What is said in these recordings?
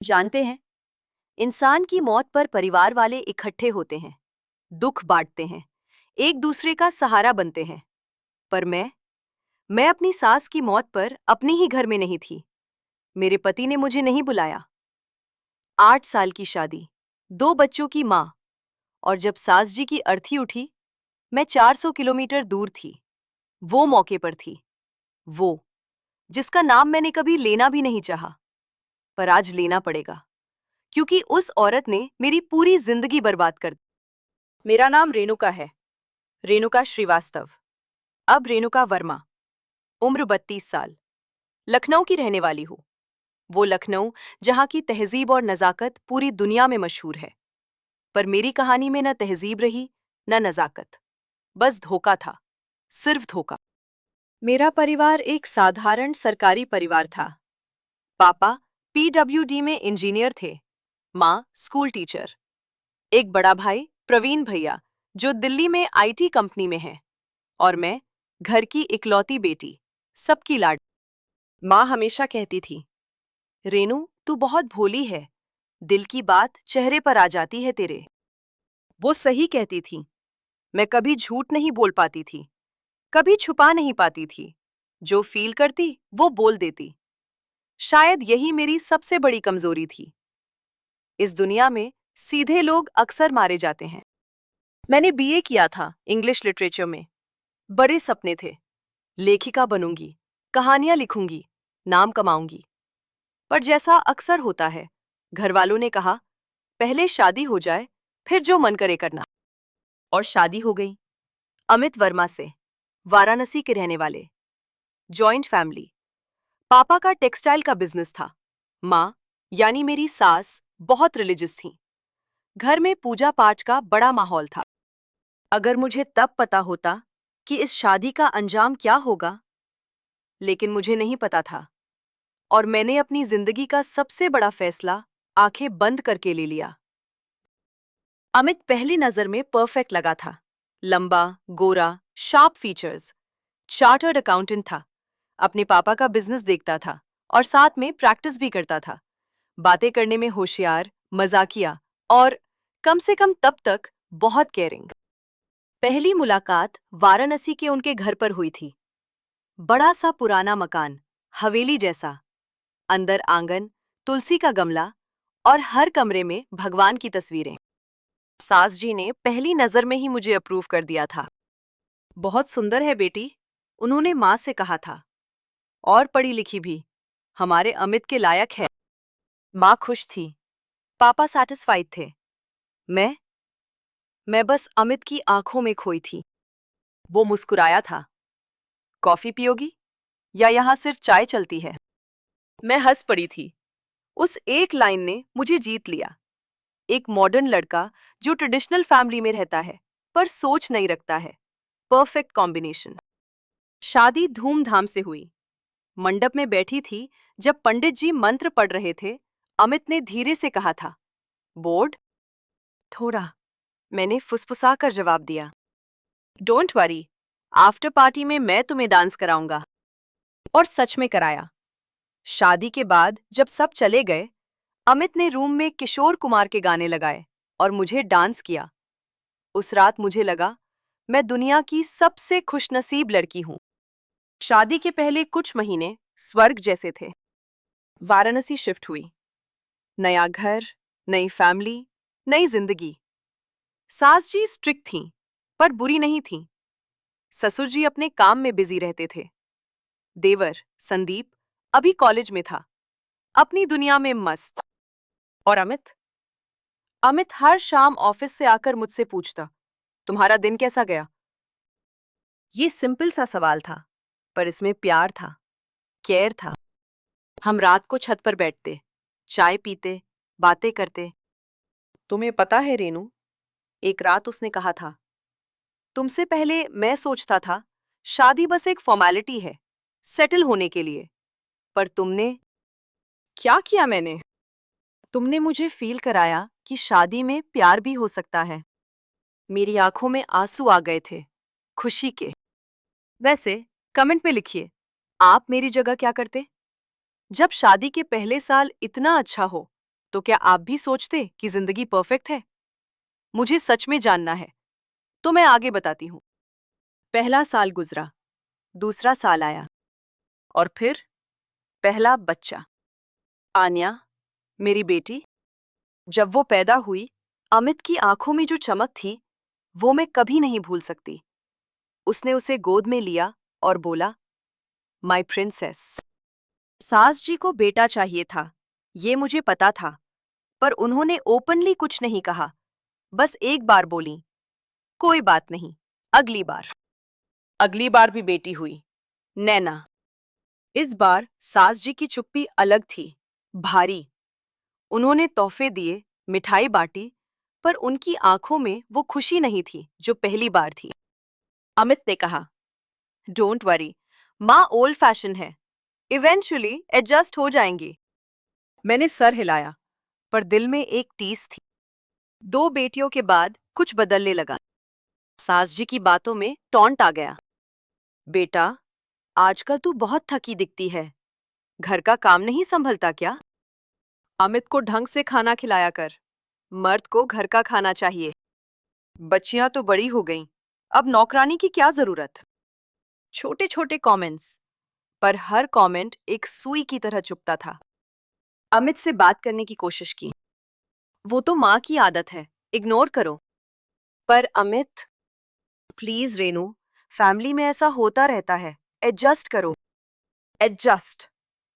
जानते हैं, इंसान की मौत पर परिवार वाले इकट्ठे होते हैं, दुख बांटते हैं, एक दूसरे का सहारा बनते हैं। पर मैं अपनी सास की मौत पर अपने ही घर में नहीं थी। मेरे पति ने मुझे नहीं बुलाया। 8 साल की शादी, 2 बच्चों की माँ, और जब सास जी की अर्थी उठी, मैं 400 किलोमीटर दूर थी। वो मौके पर थी, वो जिसका नाम मैंने कभी लेना भी नहीं चाहा, पर आज लेना पड़ेगा, क्योंकि उस औरत ने मेरी पूरी जिंदगी बर्बाद कर दी। मेरा नाम रेणुका है, रेणुका श्रीवास्तव, अब रेणुका वर्मा। उम्र 32 साल। लखनऊ की रहने वाली हूँ। वो लखनऊ जहाँ की तहजीब और नज़ाकत पूरी दुनिया में मशहूर है। पर मेरी कहानी में न तहजीब रही, न नज़ाकत, बस धोखा था, सिर्फ धोखा। मेरा परिवार एक साधारण सरकारी परिवार था। पापा पीडब्ल्यूडी में इंजीनियर थे, माँ स्कूल टीचर, एक बड़ा भाई प्रवीण भैया जो दिल्ली में आईटी कंपनी में है, और मैं घर की इकलौती बेटी, सबकी लाड। माँ हमेशा कहती थी, रेनू तू बहुत भोली है, दिल की बात चेहरे पर आ जाती है तेरे। वो सही कहती थी। मैं कभी झूठ नहीं बोल पाती थी, कभी छुपा नहीं पाती थी। जो फील करती वो बोल देती। शायद यही मेरी सबसे बड़ी कमजोरी थी। इस दुनिया में सीधे लोग अक्सर मारे जाते हैं। मैंने बीए किया था इंग्लिश लिटरेचर में। बड़े सपने थे, लेखिका बनूंगी, कहानियां लिखूंगी, नाम कमाऊंगी। पर जैसा अक्सर होता है, घर वालों ने कहा, पहले शादी हो जाए, फिर जो मन करे करना। और शादी हो गई, अमित वर्मा से, वाराणसी के रहने वाले। Joint family. पापा का टेक्सटाइल का बिजनेस था। माँ यानी मेरी सास बहुत रिलीजियस थी। घर में पूजा पाठ का बड़ा माहौल था। अगर मुझे तब पता होता कि इस शादी का अंजाम क्या होगा, लेकिन मुझे नहीं पता था, और मैंने अपनी जिंदगी का सबसे बड़ा फैसला आंखें बंद करके ले लिया। अमित पहली नजर में परफेक्ट लगा था। लंबा, गोरा, शार्प फीचर्स, चार्टर्ड अकाउंटेंट था। अपने पापा का बिजनेस देखता था और साथ में प्रैक्टिस भी करता था। बातें करने में होशियार, मजाकिया, और कम से कम तब तक बहुत केयरिंग। पहली मुलाकात वाराणसी के उनके घर पर हुई थी। बड़ा सा पुराना मकान, हवेली जैसा, अंदर आंगन, तुलसी का गमला, और हर कमरे में भगवान की तस्वीरें। सास जी ने पहली नजर में ही मुझे अप्रूव कर दिया था। बहुत सुंदर है बेटी, उन्होंने माँ से कहा था, और पढ़ी लिखी भी, हमारे अमित के लायक है। माँ खुश थी, पापा सैटिस्फाइड थे। मैं मैं बस अमित की आंखों में खोई थी। वो मुस्कुराया था, कॉफी पियोगी या यहाँ सिर्फ चाय चलती है? मैं हंस पड़ी थी। उस एक लाइन ने मुझे जीत लिया। एक मॉडर्न लड़का जो ट्रेडिशनल फैमिली में रहता है पर सोच नहीं रखता है, परफेक्ट कॉम्बिनेशन। शादी धूमधाम से हुई। मंडप में बैठी थी जब पंडित जी मंत्र पढ़ रहे थे। अमित ने धीरे से कहा था, बोर्ड। थोड़ा, मैंने फुसफुसा कर जवाब दिया। डोंट वरी, आफ्टर पार्टी में मैं तुम्हें डांस कराऊंगा। और सच में कराया। शादी के बाद जब सब चले गए, अमित ने रूम में किशोर कुमार के गाने लगाए और मुझे डांस किया। उस रात मुझे लगा मैं दुनिया की सबसे खुशनसीब लड़की हूं। शादी के पहले कुछ महीने स्वर्ग जैसे थे। वाराणसी शिफ्ट हुई। नया घर, नई फैमिली, नई जिंदगी। सास जी स्ट्रिक्ट थीं, पर बुरी नहीं थीं। ससुर जी अपने काम में बिजी रहते थे। देवर संदीप अभी कॉलेज में था, अपनी दुनिया में मस्त। और अमित अमित हर शाम ऑफिस से आकर मुझसे पूछता, तुम्हारा दिन कैसा गया? ये सिंपल सा सवाल था, पर इसमें प्यार था, केयर था। हम रात को छत पर बैठते, चाय पीते, बातें करते। तुम्हें पता है रेनू, एक रात उसने कहा था, तुमसे पहले मैं सोचता था शादी बस एक फॉर्मेलिटी है, सेटल होने के लिए। पर तुमने क्या किया? तुमने मुझे फील कराया कि शादी में प्यार भी हो सकता है। मेरी आंखों में आंसू आ गए थे, खुशी के। वैसे कमेंट में लिखिए, आप मेरी जगह क्या करते? जब शादी के पहले साल इतना अच्छा हो, तो क्या आप भी सोचते कि जिंदगी परफेक्ट है? मुझे सच में जानना है, तो मैं आगे बताती हूँ। पहला साल गुजरा, दूसरा साल आया, और फिर पहला बच्चा, आन्या, मेरी बेटी। जब वो पैदा हुई, अमित की आंखों में जो चमक थी, वो मैं कभी नहीं भूल सकती। उसने उसे गोद में लिया और बोला, माय प्रिंसेस। सास जी को बेटा चाहिए था, ये मुझे पता था, पर उन्होंने ओपनली कुछ नहीं कहा। बस एक बार बोली, कोई बात नहीं, अगली बार। अगली बार भी बेटी हुई, नैना। इस बार सास जी की चुप्पी अलग थी, भारी। उन्होंने तोहफे दिए, मिठाई बांटी, पर उनकी आंखों में वो खुशी नहीं थी जो पहली बार थी। अमित ने कहा, डोंट वरी, माँ ओल्ड फैशन है, इवेंचुअली एडजस्ट हो जाएंगी। मैंने सर हिलाया, पर दिल में एक टीस थी। 2 बेटियों के बाद कुछ बदलने लगा। सास जी की बातों में टॉन्ट आ गया। बेटा, आजकल तू बहुत थकी दिखती है, घर का काम नहीं संभलता क्या? अमित को ढंग से खाना खिलाया कर, मर्द को घर का खाना चाहिए। बच्चियां तो बड़ी हो गईं, अब नौकरानी की क्या जरूरत? छोटे छोटे कमेंट्स, पर हर कमेंट एक सुई की तरह चुभता था। अमित से बात करने की कोशिश की, वो तो माँ की आदत है, इग्नोर करो। पर अमित, प्लीज रेनू, फैमिली में ऐसा होता रहता है, एडजस्ट करो। एडजस्ट,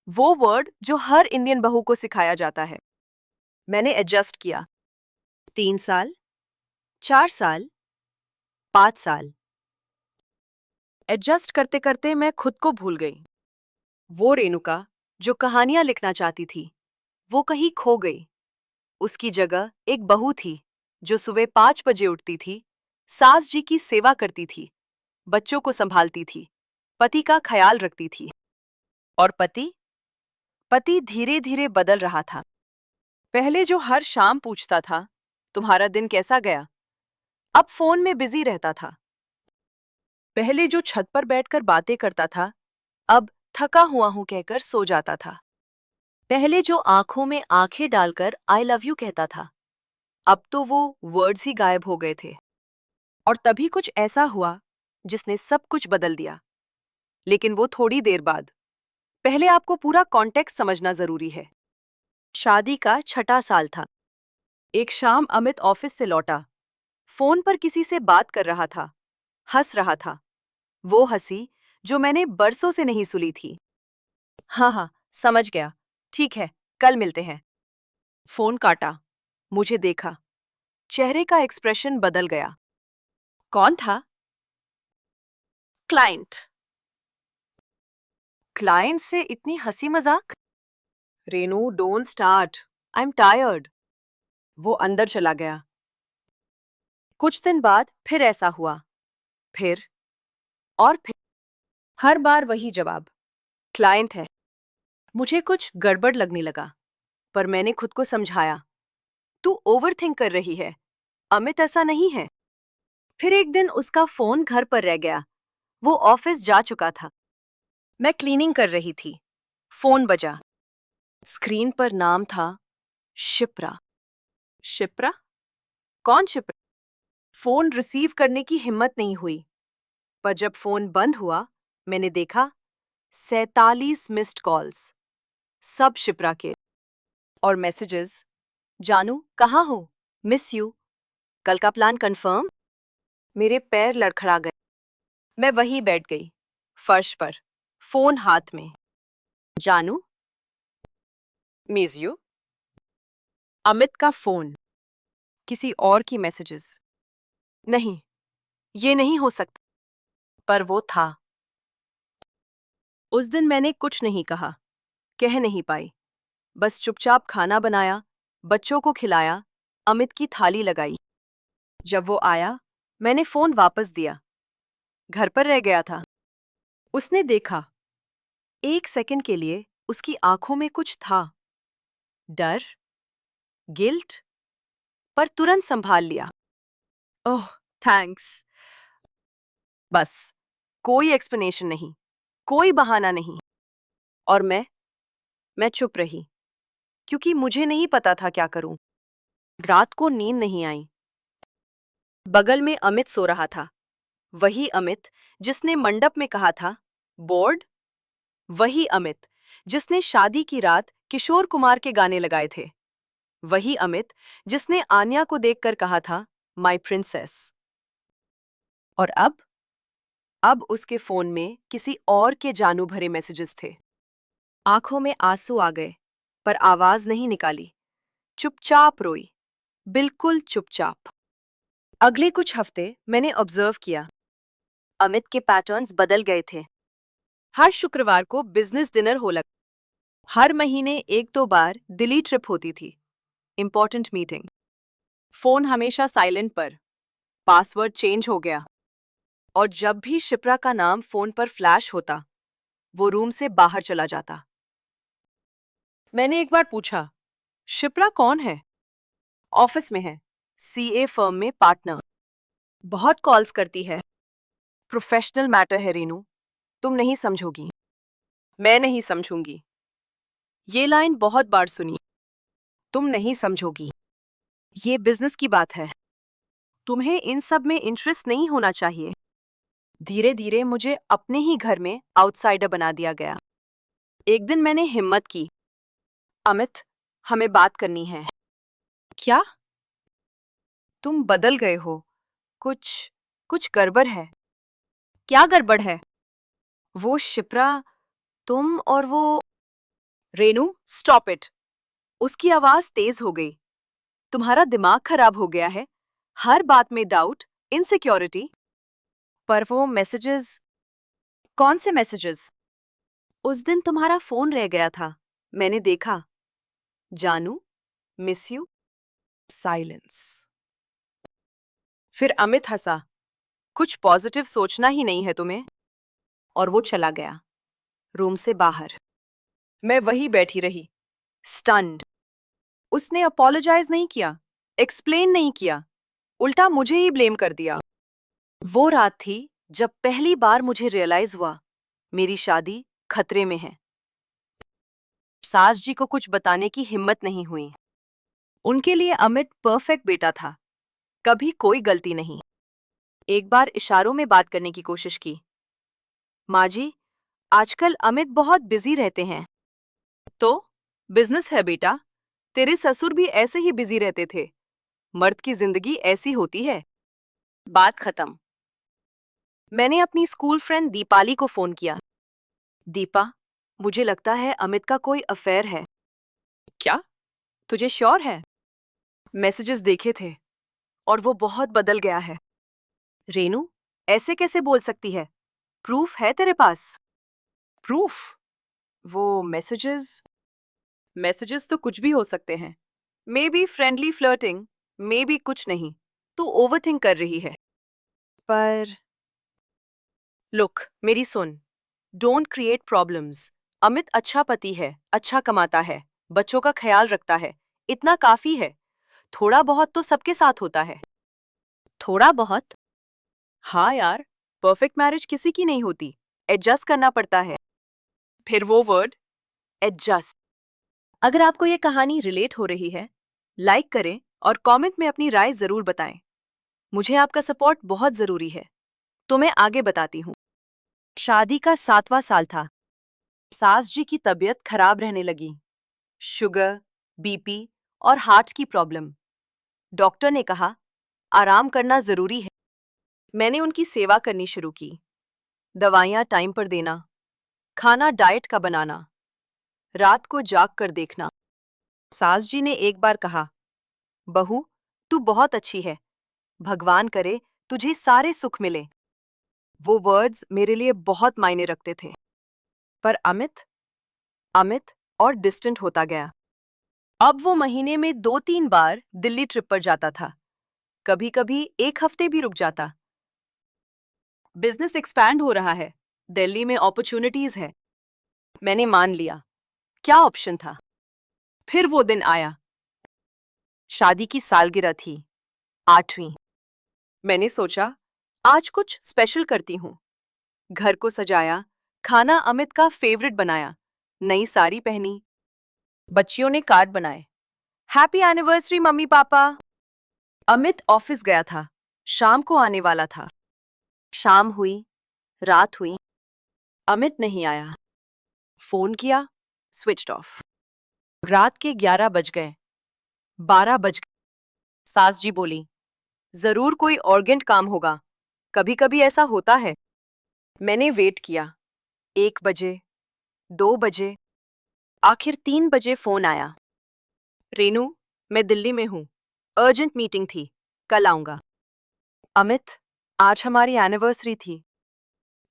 वो वर्ड जो हर इंडियन बहू को सिखाया जाता है। मैंने एडजस्ट किया। 3 साल, 4 साल, 5 साल। एडजस्ट करते करते मैं खुद को भूल गई। वो रेणुका जो कहानियां लिखना चाहती थी, वो कहीं खो गई। उसकी जगह एक बहू थी जो सुबह 5 बजे उठती थी, सास जी की सेवा करती थी, बच्चों को संभालती थी, पति का ख्याल रखती थी। और पति पति धीरे धीरे बदल रहा था। पहले जो हर शाम पूछता था, तुम्हारा दिन कैसा गया, अब फोन में बिजी रहता था। पहले जो छत पर बैठकर बातें करता था, अब थका हुआ हूं कहकर सो जाता था। पहले जो आंखों में आंखें डालकर आई लव यू कहता था, अब तो वो वर्ड्स ही गायब हो गए थे। और तभी कुछ ऐसा हुआ जिसने सब कुछ बदल दिया। लेकिन वो थोड़ी देर बाद। पहले आपको पूरा कॉन्टेक्स्ट समझना जरूरी है। शादी का 6वां साल था। एक शाम अमित ऑफिस से लौटा, फोन पर किसी से बात कर रहा था, हंस रहा था। वो हंसी जो मैंने बरसों से नहीं सुनी थी। हाँ हाँ, समझ गया, ठीक है, कल मिलते हैं। फोन काटा, मुझे देखा, चेहरे का एक्सप्रेशन बदल गया। कौन था? क्लाइंट। क्लाइंट से इतनी हंसी मजाक? Renu, don't start, I am tired. वो अंदर चला गया। कुछ दिन बाद फिर ऐसा हुआ, फिर और फिर। हर बार वही जवाब, क्लाइंट है। मुझे कुछ गड़बड़ लगने लगा, पर मैंने खुद को समझाया, तू ओवरथिंक कर रही है, अमित ऐसा नहीं है। फिर एक दिन उसका फोन घर पर रह गया, वो ऑफिस जा चुका था। मैं क्लीनिंग कर रही थी, फोन बजा। स्क्रीन पर नाम था शिप्रा। शिप्रा? कौन शिप्रा? फोन रिसीव करने की हिम्मत नहीं हुई, पर जब फोन बंद हुआ, मैंने देखा 47 मिस्ड कॉल्स, सब शिप्रा के। और मैसेजेस, जानू कहाँ हो, मिस यू, कल का प्लान कंफर्म। मेरे पैर लड़खड़ा गए। मैं वहीं बैठ गई, फर्श पर, फोन हाथ में। जानू, मिस यू। अमित का फोन, किसी और की मैसेजेस। नहीं, ये नहीं हो सकता, पर वो था। उस दिन मैंने कुछ नहीं कहा, कह नहीं पाई, बस चुपचाप खाना बनाया, बच्चों को खिलाया, अमित की थाली लगाई। जब वो आया, मैंने फोन वापस दिया, घर पर रह गया था। उसने देखा, एक सेकंड के लिए उसकी आंखों में कुछ था, डर, गिल्ट, पर तुरंत संभाल लिया। ओह, थैंक्स। बस, कोई एक्सप्लेनेशन नहीं, कोई बहाना नहीं। और मैं चुप रही। क्योंकि मुझे नहीं पता था क्या करूं। रात को नींद नहीं आई। बगल में अमित सो रहा था। वही अमित जिसने मंडप में कहा था, बोर्ड। वही अमित जिसने शादी की रात किशोर कुमार के गाने लगाए थे। वही अमित जिसने आन्या को देखकर कहा था, माय प्रिंसेस। और अब उसके फोन में किसी और के जानू भरे मैसेजेस थे। आंखों में आंसू आ गए, पर आवाज नहीं निकाली। चुपचाप रोई, बिल्कुल चुपचाप। अगले कुछ हफ्ते मैंने ऑब्जर्व किया। अमित के पैटर्न्स बदल गए थे। हर शुक्रवार को बिजनेस डिनर हो लगा। हर महीने 1-2 बार दिल्ली ट्रिप होती थी। Important meeting. फोन हमेशा साइलेंट पर। पासवर्ड चेंज हो गया। और जब भी शिप्रा का नाम फोन पर फ्लैश होता, वो रूम से बाहर चला जाता। मैंने एक बार पूछा, शिप्रा कौन है? ऑफिस में है, सीए फर्म में पार्टनर। बहुत कॉल्स करती है। प्रोफेशनल मैटर है रीनू, तुम नहीं समझोगी। मैं नहीं समझूंगी। ये लाइन बहुत बार सुनी। तुम नहीं समझोगी। ये बिजनेस की बात है। तुम्हें इन सब में इंटरेस्ट नहीं होना चाहिए। धीरे धीरे मुझे अपने ही घर में आउटसाइडर बना दिया गया। एक दिन मैंने हिम्मत की, अमित, हमें बात करनी है। क्या? तुम बदल गए हो। कुछ कुछ गड़बड़ है। क्या गड़बड़ है? वो शिप्रा, तुम और वो। Renu, stop it. उसकी आवाज तेज हो गई। तुम्हारा दिमाग खराब हो गया है। हर बात में डाउट, इनसिक्योरिटी। पर वो मैसेजेस। कौन से मैसेजेस? उस दिन तुम्हारा फोन रह गया था, मैंने देखा। जानू, मिस यू। साइलेंस। फिर अमित हंसा। कुछ पॉजिटिव सोचना ही नहीं है तुम्हें। और वो चला गया, रूम से बाहर। मैं वही बैठी रही, स्टन्ड। उसने अपोलोजाइज नहीं किया, एक्सप्लेन नहीं किया, उल्टा मुझे ही ब्लेम कर दिया। वो रात थी जब पहली बार मुझे रियलाइज हुआ, मेरी शादी खतरे में है। सास जी को कुछ बताने की हिम्मत नहीं हुई। उनके लिए अमित परफेक्ट बेटा था, कभी कोई गलती नहीं। एक बार इशारों में बात करने की कोशिश की। माँ जी, आजकल अमित बहुत बिजी रहते हैं। तो बिजनेस है बेटा, तेरे ससुर भी ऐसे ही बिजी रहते थे। मर्द की जिंदगी ऐसी होती है। बात खत्म। मैंने अपनी स्कूल फ्रेंड दीपाली को फोन किया। दीपा, मुझे लगता है अमित का कोई अफेयर है। क्या? तुझे श्योर है? मैसेजेस देखे थे और वो बहुत बदल गया है। रेनू, ऐसे कैसे बोल सकती है? प्रूफ है तेरे पास? प्रूफ? वो मैसेजेस। मैसेजेस तो कुछ भी हो सकते हैं। May be friendly flirting, may be कुछ नहीं। तू ओवरथिंक कर रही है। पर लुक, मेरी सुन। Don't create problems. अमित अच्छा पति है, अच्छा कमाता है, बच्चों का ख्याल रखता है। इतना काफी है। थोड़ा बहुत तो सबके साथ होता है। थोड़ा बहुत? हाँ यार, परफेक्ट मैरिज किसी की नहीं होती। एडजस्ट करना पड़ता है। फिर वो वर्ड, एडजस्ट। अगर आपको ये कहानी रिलेट हो रही है, लाइक करें और कमेंट में अपनी राय जरूर बताएं। मुझे आपका सपोर्ट बहुत जरूरी है। तो मैं आगे बताती हूँ। शादी का 7वां साल था। सास जी की तबीयत खराब रहने लगी। शुगर, बीपी और हार्ट की प्रॉब्लम। डॉक्टर ने कहा, आराम करना जरूरी है। मैंने उनकी सेवा करनी शुरू की। दवाइयाँ टाइम पर देना, खाना डाइट का बनाना, रात को जाग कर देखना। सास जी ने एक बार कहा, बहू, तू बहुत अच्छी है। भगवान करे तुझे सारे सुख मिले। वो वर्ड्स मेरे लिए बहुत मायने रखते थे। पर अमित और डिस्टेंट होता गया। अब वो महीने में 2-3 बार दिल्ली ट्रिप पर जाता था। कभी कभी 1 हफ्ते भी रुक जाता। बिजनेस एक्सपैंड हो रहा है, दिल्ली में अपॉर्चुनिटीज है। मैंने मान लिया। क्या ऑप्शन था? फिर वो दिन आया। शादी की सालगिरह थी, 8वीं। मैंने सोचा, आज कुछ स्पेशल करती हूँ। घर को सजाया, खाना अमित का फेवरेट बनाया, नई साड़ी पहनी। बच्चियों ने कार्ड बनाए। Happy anniversary mummy papa. Amit office गया था, शाम को आने वाला था। शाम हुई, रात हुई, अमित नहीं आया। फोन किया, स्विच्ड ऑफ। रात के 11 बज गए, 12 बज गए। सास जी बोली, जरूर कोई अर्जेंट काम होगा, कभी कभी ऐसा होता है। मैंने वेट किया, 1 बजे, 2 बजे, आखिर 3 बजे फोन आया। रेनू, मैं दिल्ली में हूँ, अर्जेंट मीटिंग थी, कल आऊंगा। अमित, आज हमारी एनिवर्सरी थी।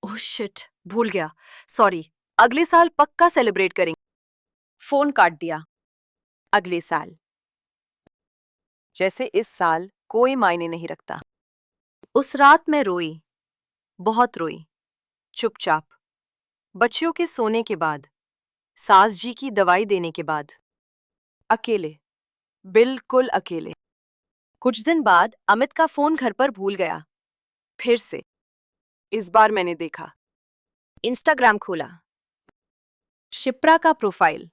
ओह शिट, भूल गया, सॉरी, अगले साल पक्का सेलिब्रेट करेंगे। फोन काट दिया। अगले साल, जैसे इस साल कोई मायने नहीं रखता। उस रात मैं रोई, बहुत रोई, चुपचाप। बच्चियों के सोने के बाद, सास जी की दवाई देने के बाद, अकेले, बिल्कुल अकेले। कुछ दिन बाद अमित का फोन घर पर भूल गया। फिर से, इस बार मैंने देखा, इंस्टाग्राम खोला, शिप्रा का प्रोफाइल,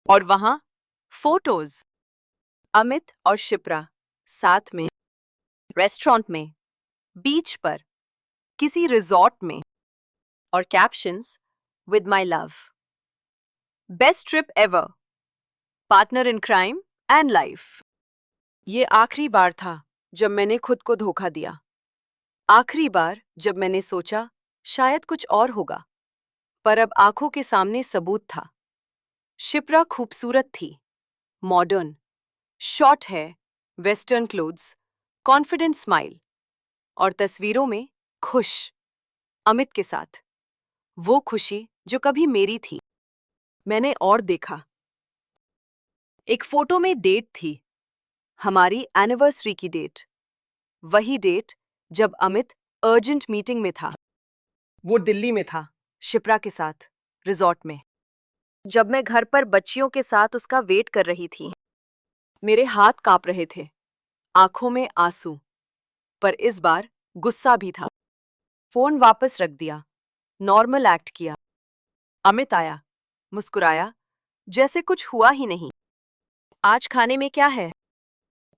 और वहां फोटोज, अमित और शिप्रा साथ में, रेस्टोरेंट में, बीच पर, किसी रिजॉर्ट में, और captions, with my love, best trip ever, partner in crime and life. ये आखिरी बार था जब मैंने खुद को धोखा दिया। आखिरी बार जब मैंने सोचा शायद कुछ और होगा, पर अब आंखों के सामने सबूत था। शिप्रा खूबसूरत थी, modern, short hair, western clothes, confident smile, और तस्वीरों में खुश, अमित के साथ। वो खुशी जो कभी मेरी थी। मैंने और देखा, एक फोटो में डेट थी, हमारी एनिवर्सरी की डेट, वही डेट जब अमित अर्जेंट मीटिंग में था। वो दिल्ली में था, शिप्रा के साथ, रिजॉर्ट में। जब मैं घर पर बच्चियों के साथ उसका वेट कर रही थी, मेरे हाथ कांप रहे थे, आंखों में आंसू, पर इस बार गुस्सा भी था। फोन वापस रख दिया, नॉर्मल एक्ट किया। अमित आया, मुस्कुराया, जैसे कुछ हुआ ही नहीं। आज खाने में क्या है?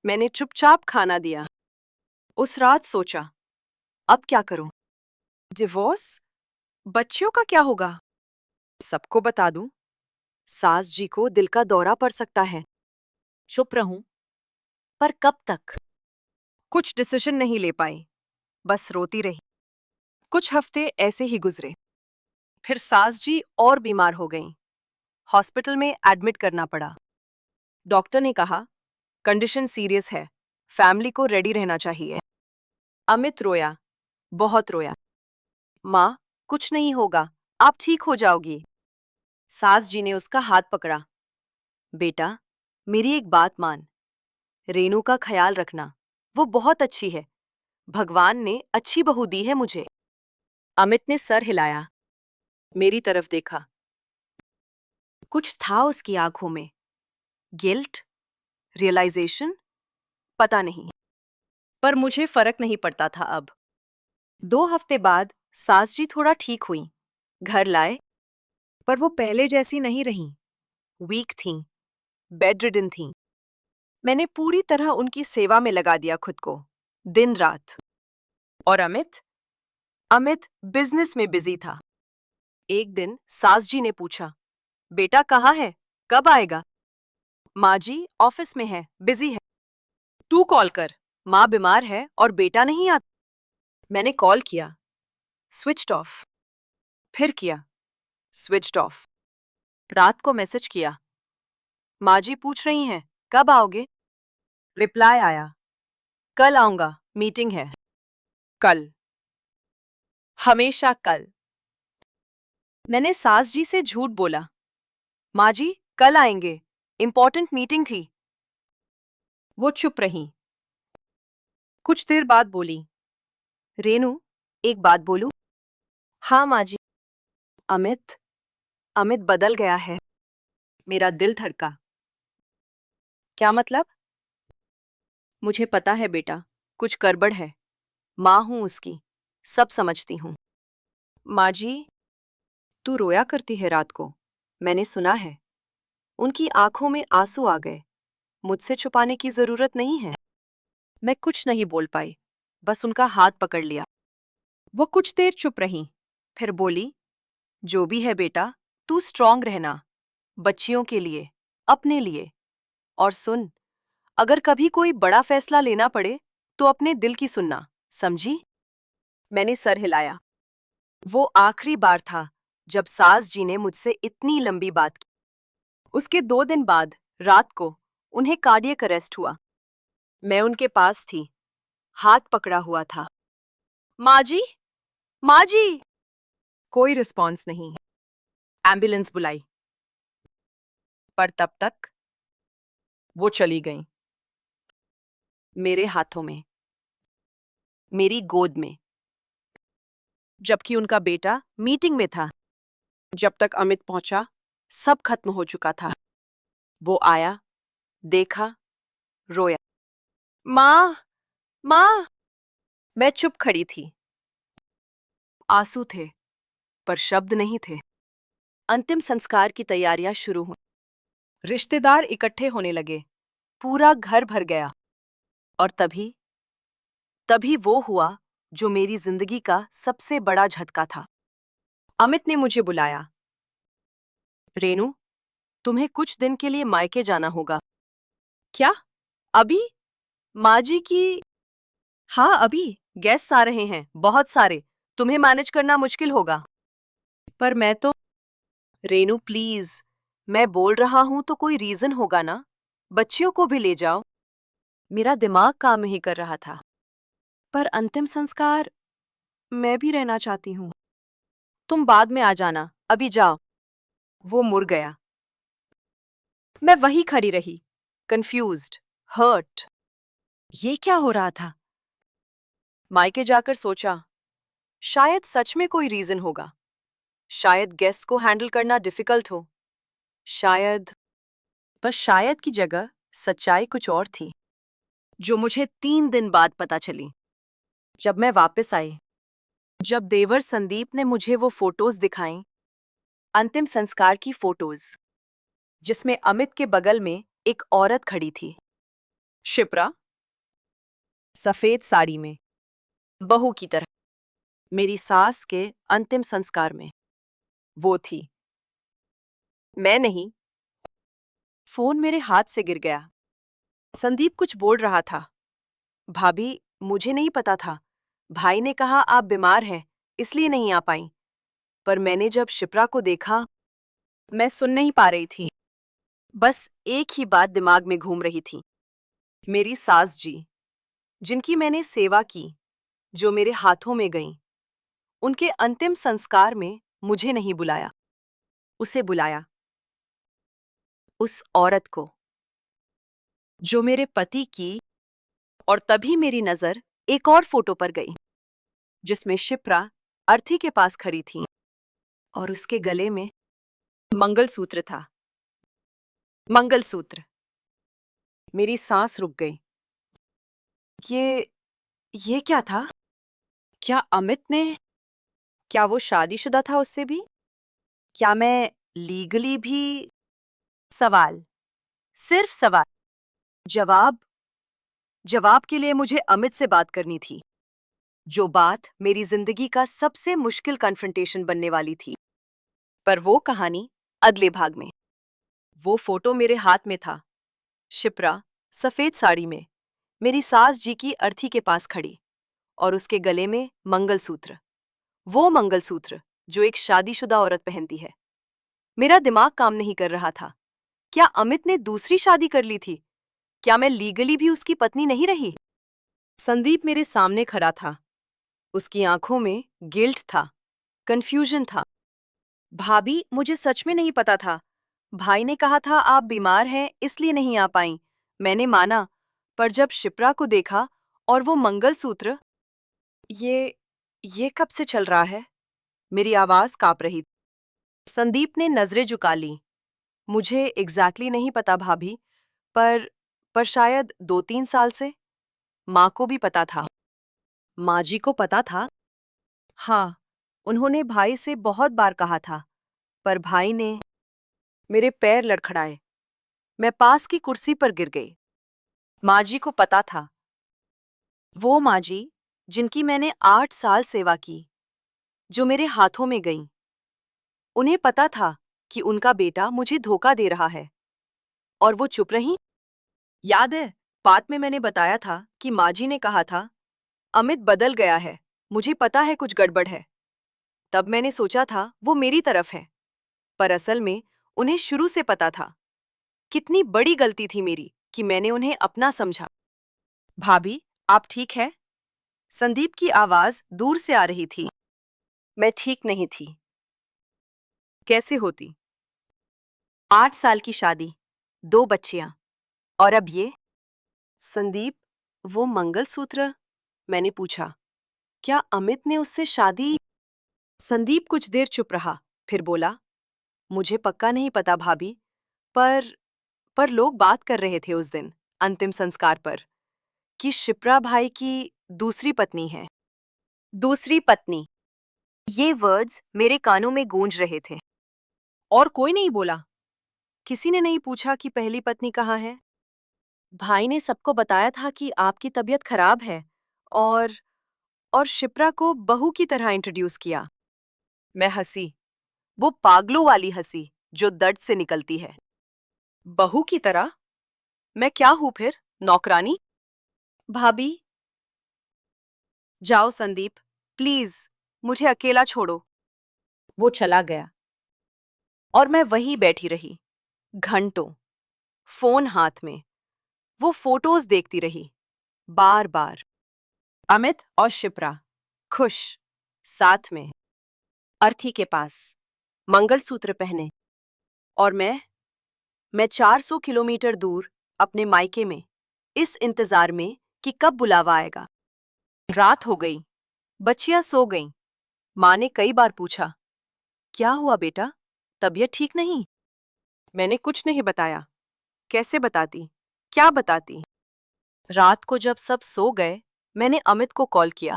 मैंने चुपचाप खाना दिया। उस रात सोचा, अब क्या करूं? डिवोर्स? बच्चियों का क्या होगा? सबको बता दूं, सास जी को दिल का दौरा पड़ सकता है। चुप रहूं, पर कब तक? कुछ डिसीजन नहीं ले पाई, बस रोती रही। कुछ हफ्ते ऐसे ही गुजरे। फिर सास जी और बीमार हो गईं। हॉस्पिटल में एडमिट करना पड़ा। डॉक्टर ने कहा, कंडीशन सीरियस है, फैमिली को रेडी रहना चाहिए। अमित रोया, बहुत रोया। माँ, कुछ नहीं होगा, आप ठीक हो जाओगी। सास जी ने उसका हाथ पकड़ा। बेटा, मेरी एक बात मान, रेनू का ख्याल रखना, वो बहुत अच्छी है, भगवान ने अच्छी बहू दी है मुझे। अमित ने सर हिलाया, मेरी तरफ देखा। कुछ था उसकी आंखों में, गिल्ट, रियलाइजेशन, पता नहीं, पर मुझे फर्क नहीं पड़ता था अब। 2 हफ्ते बाद सास जी थोड़ा ठीक हुई, घर लाए, पर वो पहले जैसी नहीं रही। वीक थीं, बेड रिडन थीं। मैंने पूरी तरह उनकी सेवा में लगा दिया खुद को, दिन रात। और अमित? अमित बिजनेस में बिजी था। एक दिन सास जी ने पूछा, बेटा कहाँ है, कब आएगा? माँ जी ऑफिस में है, बिजी है। तू कॉल कर, माँ बीमार है और बेटा नहीं आता। मैंने कॉल किया, स्विच्ड ऑफ। फिर किया, स्विच्ड ऑफ। रात को मैसेज किया, माँ जी पूछ रही हैं, कब आओगे? रिप्लाई आया, कल आऊंगा, मीटिंग है। कल, हमेशा कल। मैंने सास जी से झूठ बोला, माँ जी कल आएंगे, इंपॉर्टेंट मीटिंग थी। वो चुप रही। कुछ देर बाद बोली, रेनू, एक बात बोलूं? हाँ माँ जी। अमित, अमित बदल गया है। मेरा दिल धड़का। क्या मतलब? मुझे पता है बेटा, कुछ गड़बड़ है। माँ हूं उसकी, सब समझती हूँ। माँ जी, तू रोया करती है रात को, मैंने सुना है। उनकी आंखों में आंसू आ गए। मुझसे छुपाने की जरूरत नहीं है। मैं कुछ नहीं बोल पाई, बस उनका हाथ पकड़ लिया। वो कुछ देर चुप रहीं, फिर बोली, जो भी है बेटा, तू स्ट्रांग रहना, बच्चियों के लिए, अपने लिए। और सुन, अगर कभी कोई बड़ा फैसला लेना पड़े तो अपने दिल की सुनना, समझी? मैंने सर हिलाया। वो आखिरी बार था जब सास जी ने मुझसे इतनी लंबी बात की। उसके 2 दिन बाद रात को उन्हें कार्डियक अरेस्ट हुआ। मैं उनके पास थी, हाथ पकड़ा हुआ था। माँ जी, माँ जी! कोई रिस्पॉन्स नहीं। एम्बुलेंस बुलाई, पर तब तक वो चली गईं। मेरे हाथों में, मेरी गोद में, जबकि उनका बेटा मीटिंग में था। जब तक अमित पहुंचा, सब खत्म हो चुका था। वो आया, देखा, रोया। माँ, माँ! मैं चुप खड़ी थी। आंसू थे, पर शब्द नहीं थे। अंतिम संस्कार की तैयारियां शुरू हुई। रिश्तेदार इकट्ठे होने लगे, पूरा घर भर गया। और तभी तभी वो हुआ जो मेरी जिंदगी का सबसे बड़ा झटका था। अमित ने मुझे बुलाया। रेनू, तुम्हें कुछ दिन के लिए मायके जाना होगा। क्या? अभी? माँ जी की? हाँ, अभी गेस्ट आ रहे हैं, बहुत सारे। तुम्हें मैनेज करना मुश्किल होगा। पर मैं तो... रेनू प्लीज, मैं बोल रहा हूं तो कोई रीजन होगा ना। बच्चियों को भी ले जाओ। मेरा दिमाग काम नहीं कर रहा था। पर अंतिम संस्कार मैं भी रहना चाहती हूँ। तुम बाद में आ जाना, अभी जाओ। वो मुड़ गया। मैं वहीं खड़ी रही, कंफ्यूज्ड, हर्ट। ये क्या हो रहा था? मायके जाकर सोचा, शायद सच में कोई रीजन होगा। शायद गेस्ट को हैंडल करना डिफिकल्ट हो। शायद... बस शायद की जगह सच्चाई कुछ और थी, जो मुझे 3 दिन बाद पता चली। जब मैं वापस आई, जब देवर संदीप ने मुझे वो फोटोज दिखाई, अंतिम संस्कार की फोटोज, जिसमें अमित के बगल में एक औरत खड़ी थी। शिप्रा, सफेद साड़ी में, बहू की तरह। मेरी सास के अंतिम संस्कार में वो थी, मैं नहीं। फोन मेरे हाथ से गिर गया। संदीप कुछ बोल रहा था। भाभी, मुझे नहीं पता था। भाई ने कहा आप बीमार हैं, इसलिए नहीं आ पाई। पर मैंने जब शिप्रा को देखा, मैं सुन नहीं पा रही थी। बस एक ही बात दिमाग में घूम रही थी। मेरी सास जी, जिनकी मैंने सेवा की, जो मेरे हाथों में गईं, उनके अंतिम संस्कार में मुझे नहीं बुलाया। उसे बुलाया, उस औरत को, जो मेरे पति की। और तभी मेरी नजर एक और फोटो पर गई, जिसमें शिप्रा अर्थी के पास खड़ी थी और उसके गले में मंगलसूत्र था। मंगलसूत्र। मेरी सांस रुक गई। ये क्या था? क्या अमित ने... क्या वो शादीशुदा था उससे भी? क्या मैं लीगली भी... सवाल, सिर्फ सवाल। जवाब... जवाब के लिए मुझे अमित से बात करनी थी, जो बात मेरी जिंदगी का सबसे मुश्किल कन्फ्रंटेशन बनने वाली थी। पर वो कहानी अगले भाग में। वो फोटो मेरे हाथ में था, शिप्रा सफेद साड़ी में, मेरी सास जी की अर्थी के पास खड़ी, और उसके गले में मंगलसूत्र। वो मंगलसूत्र जो एक शादीशुदा औरत पहनती है। मेरा दिमाग काम नहीं कर रहा था। क्या अमित ने दूसरी शादी कर ली थी? क्या मैं लीगली भी उसकी पत्नी नहीं रही? संदीप मेरे सामने खड़ा था। उसकी आंखों में गिल्ट था, कंफ्यूजन था। भाभी, मुझे सच में नहीं पता था। भाई ने कहा था आप बीमार हैं, इसलिए नहीं आ पाईं। मैंने माना, पर जब शिप्रा को देखा और वो मंगलसूत्र... ये कब से चल रहा है? मेरी आवाज कांप रही। संदीप ने नजरें झुका ली। मुझे एग्जैक्टली नहीं पता भाभी, पर शायद 2-3 साल से। माँ को भी पता था। माँ जी को पता था? हाँ, उन्होंने भाई से बहुत बार कहा था, पर भाई ने... मेरे पैर लड़खड़ाए। मैं पास की कुर्सी पर गिर गई। माँ जी को पता था, वो माँ जी जिनकी मैंने 8 साल सेवा की, जो मेरे हाथों में गईं। उन्हें पता था कि उनका बेटा मुझे धोखा दे रहा है, और वो चुप रहीं। याद है, बात में मैंने बताया था कि माँ जी ने कहा था, अमित बदल गया है, मुझे पता है कुछ गड़बड़ है। तब मैंने सोचा था वो मेरी तरफ है, पर असल में उन्हें शुरू से पता था। कितनी बड़ी गलती थी मेरी कि मैंने उन्हें अपना समझा। भाभी, आप ठीक है? संदीप की आवाज दूर से आ रही थी। मैं ठीक नहीं थी। कैसे होती? 8 साल की शादी, 2 बच्चियां, और अब ये? संदीप, वो मंगलसूत्र? मैंने पूछा। क्या अमित ने उससे शादी? संदीप कुछ देर चुप रहा, फिर बोला, मुझे पक्का नहीं पता भाभी, पर लोग बात कर रहे थे उस दिन, अंतिम संस्कार पर, कि शिप्रा भाई की दूसरी पत्नी है। दूसरी पत्नी। ये वर्ड्स मेरे कानों में गूंज रहे थे। और कोई नहीं बोला? किसी ने नहीं पूछा कि पहली पत्नी कहाँ है? भाई ने सबको बताया था कि आपकी तबीयत खराब है, और और शिप्रा को बहू की तरह इंट्रोड्यूस किया। मैं हंसी, वो पागलों वाली हंसी जो दर्द से निकलती है। बहू की तरह? मैं क्या हूं फिर, नौकरानी? भाभी, जाओ संदीप, प्लीज, मुझे अकेला छोड़ो। वो चला गया, और मैं वहीं बैठी रही, घंटों, फोन हाथ में, वो फोटोज देखती रही, बार बार। अमित और शिप्रा, खुश, साथ में, अर्थी के पास, मंगलसूत्र पहने, और मैं 400 किलोमीटर दूर, अपने मायके में, इस इंतजार में कि कब बुलावा आएगा। रात हो गई, बच्चियां सो गईं। माँ ने कई बार पूछा, क्या हुआ बेटा, तबीयत ठीक नहीं? मैंने कुछ नहीं बताया। कैसे बताती, क्या बताती? रात को जब सब सो गए, मैंने अमित को कॉल किया।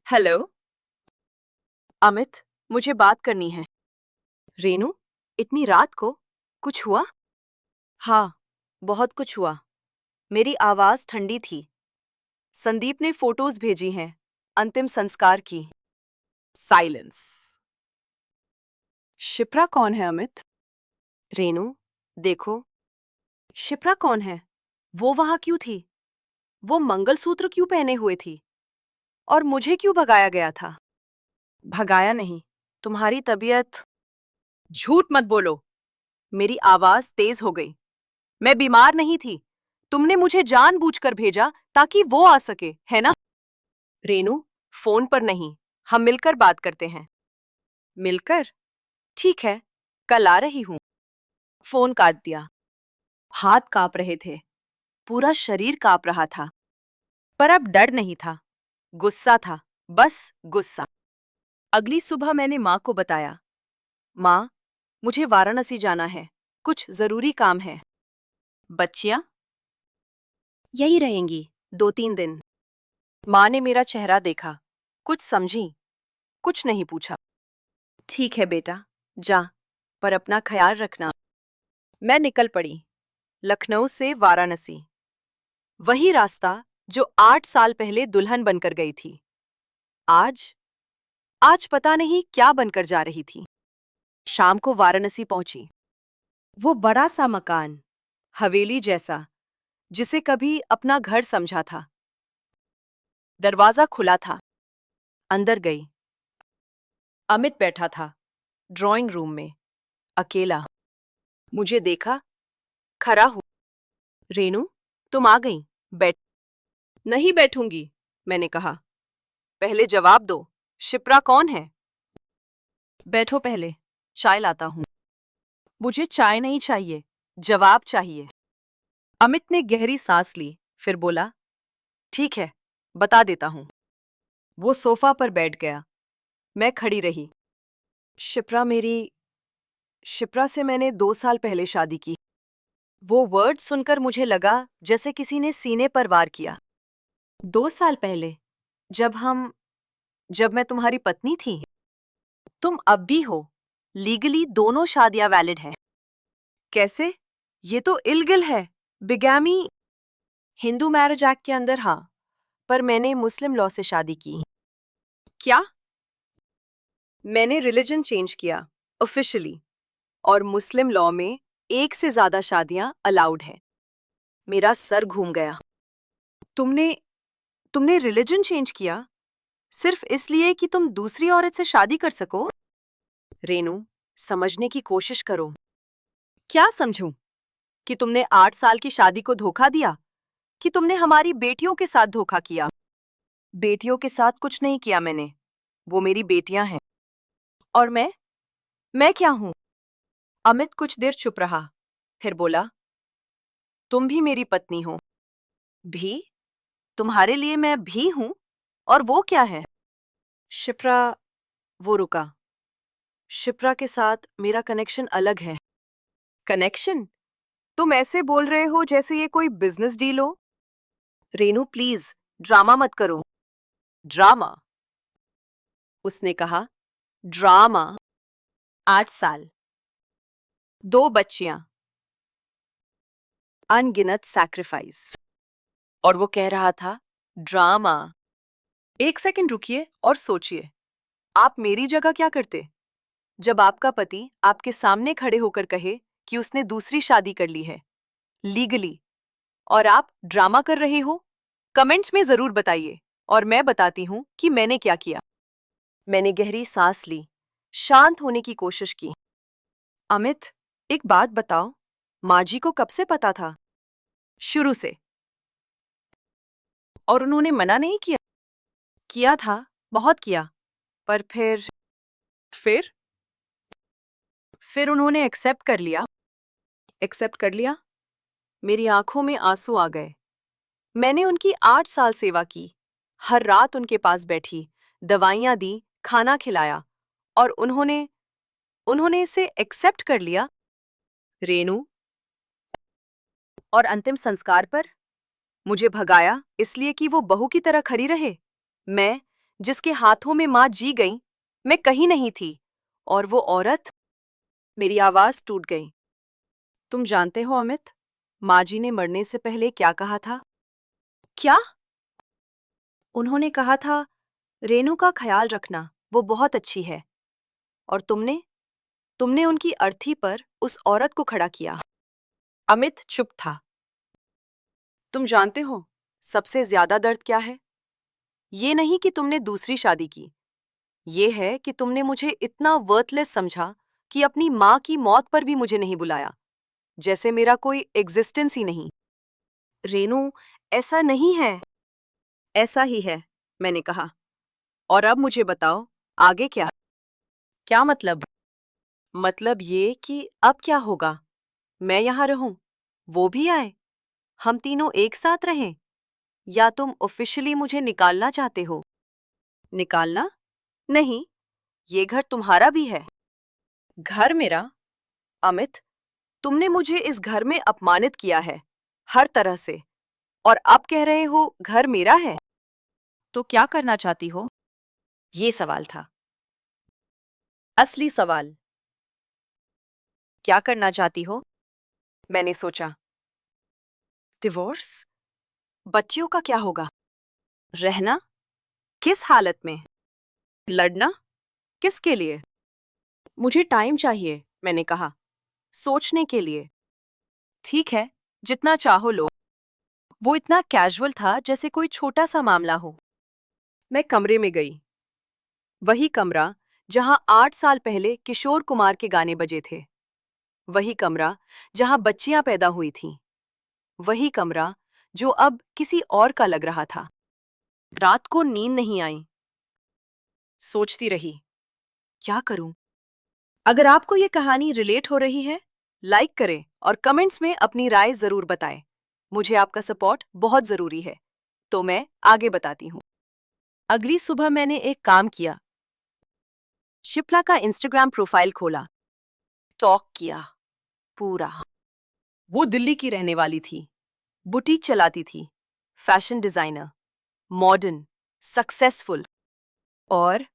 हेलो अमित, मुझे बात करनी है। रेनू, इतनी रात को? कुछ हुआ? हाँ, बहुत कुछ हुआ। मेरी आवाज ठंडी थी। संदीप ने फोटोज भेजी हैं, अंतिम संस्कार की। साइलेंस। शिप्रा कौन है अमित? रेनू, देखो, शिप्रा कौन है? वो वहां क्यों थी? वो मंगलसूत्र क्यों पहने हुए थी? और मुझे क्यों भगाया गया था? भगाया नहीं, तुम्हारी तबीयत। झूठ मत बोलो। मेरी आवाज तेज हो गई। मैं बीमार नहीं थी। तुमने मुझे जानबूझकर भेजा ताकि वो आ सके, है ना? रेनू, फोन पर नहीं, हम मिलकर बात करते हैं। मिलकर? ठीक है, कल आ रही हूं। फोन काट दिया। हाथ कांप रहे थे, पूरा शरीर कांप रहा था। पर अब डर नहीं था, गुस्सा था, बस गुस्सा। अगली सुबह मैंने माँ को बताया, माँ, मुझे वाराणसी जाना है, कुछ जरूरी काम है। बच्चियां? यही रहेंगी, 2-3 दिन। माँ ने मेरा चेहरा देखा, कुछ समझी, कुछ नहीं पूछा। ठीक है बेटा, जा, पर अपना ख्याल रखना। मैं निकल पड़ी, लखनऊ से वाराणसी। वही रास्ता जो 8 साल पहले दुल्हन बनकर गई थी। आज आज पता नहीं क्या बनकर जा रही थी। शाम को वाराणसी पहुंची। वो बड़ा सा मकान, हवेली जैसा, जिसे कभी अपना घर समझा था। दरवाजा खुला था। अंदर गई। अमित बैठा था, ड्राइंग रूम में, अकेला। मुझे देखा, खड़ा हो। रेनू, तुम आ गई, बैठ। नहीं बैठूंगी, मैंने कहा। पहले जवाब दो, शिप्रा कौन है? बैठो पहले, चाय लाता हूं। मुझे चाय नहीं चाहिए, जवाब चाहिए। अमित ने गहरी सांस ली, फिर बोला, ठीक है, बता देता हूं। वो सोफा पर बैठ गया। मैं खड़ी रही। शिप्रा से मैंने 2 साल पहले शादी की। वो वर्ड सुनकर मुझे लगा जैसे किसी ने सीने पर वार किया। 2 साल पहले, जब मैं तुम्हारी पत्नी थी। तुम अब भी हो। लीगली दोनों शादियां वैलिड है। कैसे? ये तो इल्लीगल है। बिगैमी हिंदू मैरिज एक्ट के अंदर हाँ, पर मैंने मुस्लिम लॉ से शादी की। क्या? मैंने रिलीजन चेंज किया ऑफिशियली, और मुस्लिम लॉ में एक से ज्यादा शादियां अलाउड है। मेरा सर घूम गया। तुमने तुमने रिलीजन चेंज किया सिर्फ इसलिए कि तुम दूसरी औरत से शादी कर सको? रेनू, समझने की कोशिश करो। क्या समझूं? कि तुमने 8 साल की शादी को धोखा दिया? कि तुमने हमारी बेटियों के साथ धोखा किया? बेटियों के साथ कुछ नहीं किया मैंने। वो मेरी बेटियां हैं। और मैं क्या हूं? अमित कुछ देर चुप रहा, फिर बोला, तुम भी मेरी पत्नी हो। भी? तुम्हारे लिए मैं भी हूं? और वो क्या है? शिप्रा। वो रुका। शिप्रा के साथ मेरा कनेक्शन अलग है। कनेक्शन? तुम ऐसे बोल रहे हो जैसे ये कोई बिजनेस डील हो। रेनू प्लीज, ड्रामा मत करो। ड्रामा? उसने कहा। ड्रामा? 8 साल, 2 बच्चियां, अनगिनत सैक्रिफाइस। और वो कह रहा था ड्रामा। 1 सेकंड रुकिए और सोचिए, आप मेरी जगह क्या करते? जब आपका पति आपके सामने खड़े होकर कहे कि उसने दूसरी शादी कर ली है, लीगली, और आप ड्रामा कर रहे हो? कमेंट्स में जरूर बताइए, और मैं बताती हूं कि मैंने क्या किया। मैंने गहरी सांस ली, शांत होने की कोशिश की। अमित, एक बात बताओ, माँ जी को कब से पता था? शुरू से। और उन्होंने मना नहीं किया? किया था, बहुत किया। पर फिर फिर उन्होंने एक्सेप्ट कर लिया। एक्सेप्ट कर लिया? मेरी आंखों में आंसू आ गए। मैंने उनकी 8 साल सेवा की, हर रात उनके पास बैठी, दवाइयां दी, खाना खिलाया, और उन्होंने उन्होंने इसे एक्सेप्ट कर लिया। रेनू, और अंतिम संस्कार पर मुझे भगाया इसलिए कि वो बहू की तरह खड़ी रहे। मैं, जिसके हाथों में मां जी गई, मैं कहीं नहीं थी, और वो औरत। मेरी आवाज टूट गई। तुम जानते हो अमित, माँ जी ने मरने से पहले क्या कहा था? क्या? उन्होंने कहा था, रेनू का ख्याल रखना, वो बहुत अच्छी है। और तुमने तुमने उनकी अर्थी पर उस औरत को खड़ा किया। अमित चुप था। तुम जानते हो, सबसे ज्यादा दर्द क्या है? ये नहीं कि तुमने दूसरी शादी की, ये है कि तुमने मुझे इतना वर्थलेस समझा कि अपनी माँ की मौत पर भी मुझे नहीं बुलाया, जैसे मेरा कोई एग्जिस्टेंस ही नहीं। रेनू, ऐसा नहीं है। ऐसा ही है, मैंने कहा। और अब मुझे बताओ, आगे क्या? क्या मतलब? मतलब ये कि अब क्या होगा? मैं यहाँ रहूं, वो भी आए, हम तीनों एक साथ रहें? या तुम ऑफिशियली मुझे निकालना चाहते हो? निकालना? नहीं, ये घर तुम्हारा भी है। घर मेरा? अमित, तुमने मुझे इस घर में अपमानित किया है, हर तरह से, और अब कह रहे हो घर मेरा है? तो क्या करना चाहती हो? ये सवाल था। असली सवाल। क्या करना चाहती हो? मैंने सोचा। डिवोर्स? बच्चियों का क्या होगा? रहना? किस हालत में? लड़ना? किसके लिए? मुझे टाइम चाहिए, मैंने कहा, सोचने के लिए। ठीक है, जितना चाहो लो। वो इतना कैजुअल था जैसे कोई छोटा सा मामला हो। मैं कमरे में गई। वही कमरा जहां 8 साल पहले किशोर कुमार के गाने बजे थे। वही कमरा जहां बच्चियां पैदा हुई थीं। वही कमरा जो अब किसी और का लग रहा था। रात को नींद नहीं आई। सोचती रही, क्या करूं? अगर आपको ये कहानी रिलेट हो रही है, लाइक करें और कमेंट्स में अपनी राय जरूर बताएं। मुझे आपका सपोर्ट बहुत जरूरी है, तो मैं आगे बताती हूँ। अगली सुबह मैंने एक काम किया। शिप्ला का इंस्टाग्राम प्रोफाइल खोला, टॉक किया पूरा। वो दिल्ली की रहने वाली थी, बुटीक चलाती थी, फैशन डिजाइनर, मॉडर्न, सक्सेसफुल, और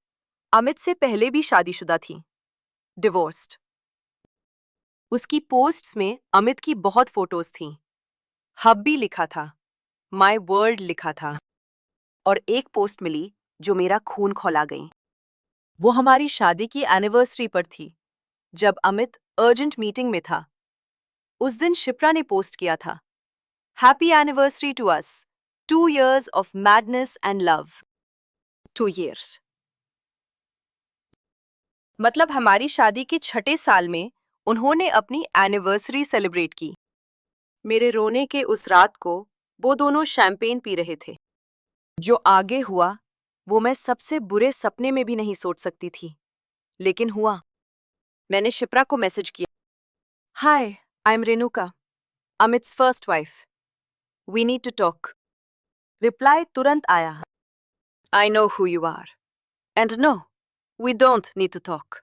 अमित से पहले भी शादीशुदा थी, डिवोर्स्ड। उसकी पोस्ट्स में अमित की बहुत फोटोज थीं। हब्बी लिखा था, माय वर्ल्ड लिखा था, और एक पोस्ट मिली जो मेरा खून खौला गई। वो हमारी शादी की एनिवर्सरी पर थी, जब अमित अर्जेंट मीटिंग में था। उस दिन शिप्रा ने पोस्ट किया था, happy anniversary to us, 2 years of madness and love. 2 years मतलब हमारी शादी के 6ठे साल में उन्होंने अपनी एनिवर्सरी सेलिब्रेट की। मेरे रोने के उस रात को वो दोनों शैंपेन पी रहे थे। जो आगे हुआ वो मैं सबसे बुरे सपने में भी नहीं सोच सकती थी, लेकिन हुआ। मैंने शिप्रा को मैसेज किया, hi, I am Renuka, Amit's first wife, we need to talk. Reply तुरंत आया, I know who you are and no, we don't need to talk.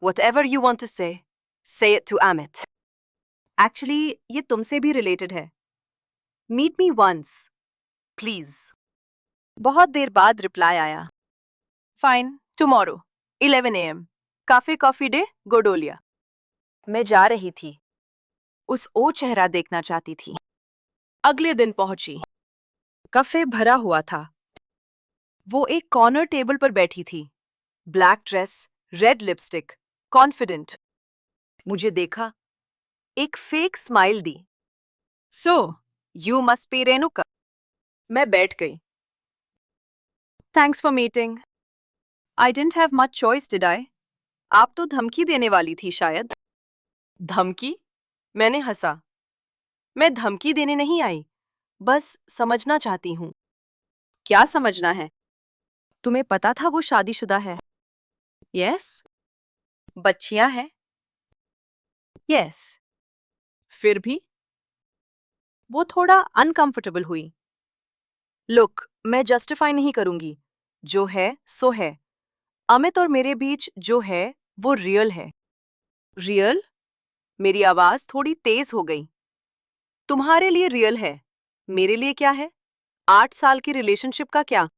Whatever you want to say it to Amit. Actually, ये तुमसे भी related है। Meet me once, please. बहुत देर बाद reply आया, Fine, tomorrow, 11 AM. Cafe Coffee Day, गोडोलिया। मैं जा रही थी। उस ओ चेहरा देखना चाहती थी। अगले दिन पहुंची। कफे भरा हुआ था। वो एक कॉर्नर टेबल पर बैठी थी। Black dress, red lipstick, confident. मुझे देखा, एक fake smile the. So you must be Renuka. मैं बैठ गई। Thanks for meeting. I didn't have much choice, did I? आप तो धमकी देने वाली थी शायद। धमकी? मैंने हंसा। मैं धमकी देने नहीं आई, बस समझना चाहती हूँ। क्या समझना है? तुम्हें पता था वो शादीशुदा है? यस। बच्चियां हैं? यस। फिर भी? वो थोड़ा अनकंफर्टेबल हुई। लुक, मैं जस्टिफाई नहीं करूंगी। जो है सो है। अमित और मेरे बीच जो है वो रियल है। रियल? मेरी आवाज थोड़ी तेज हो गई। तुम्हारे लिए रियल है, मेरे लिए क्या है? 8 साल की रिलेशनशिप का क्या?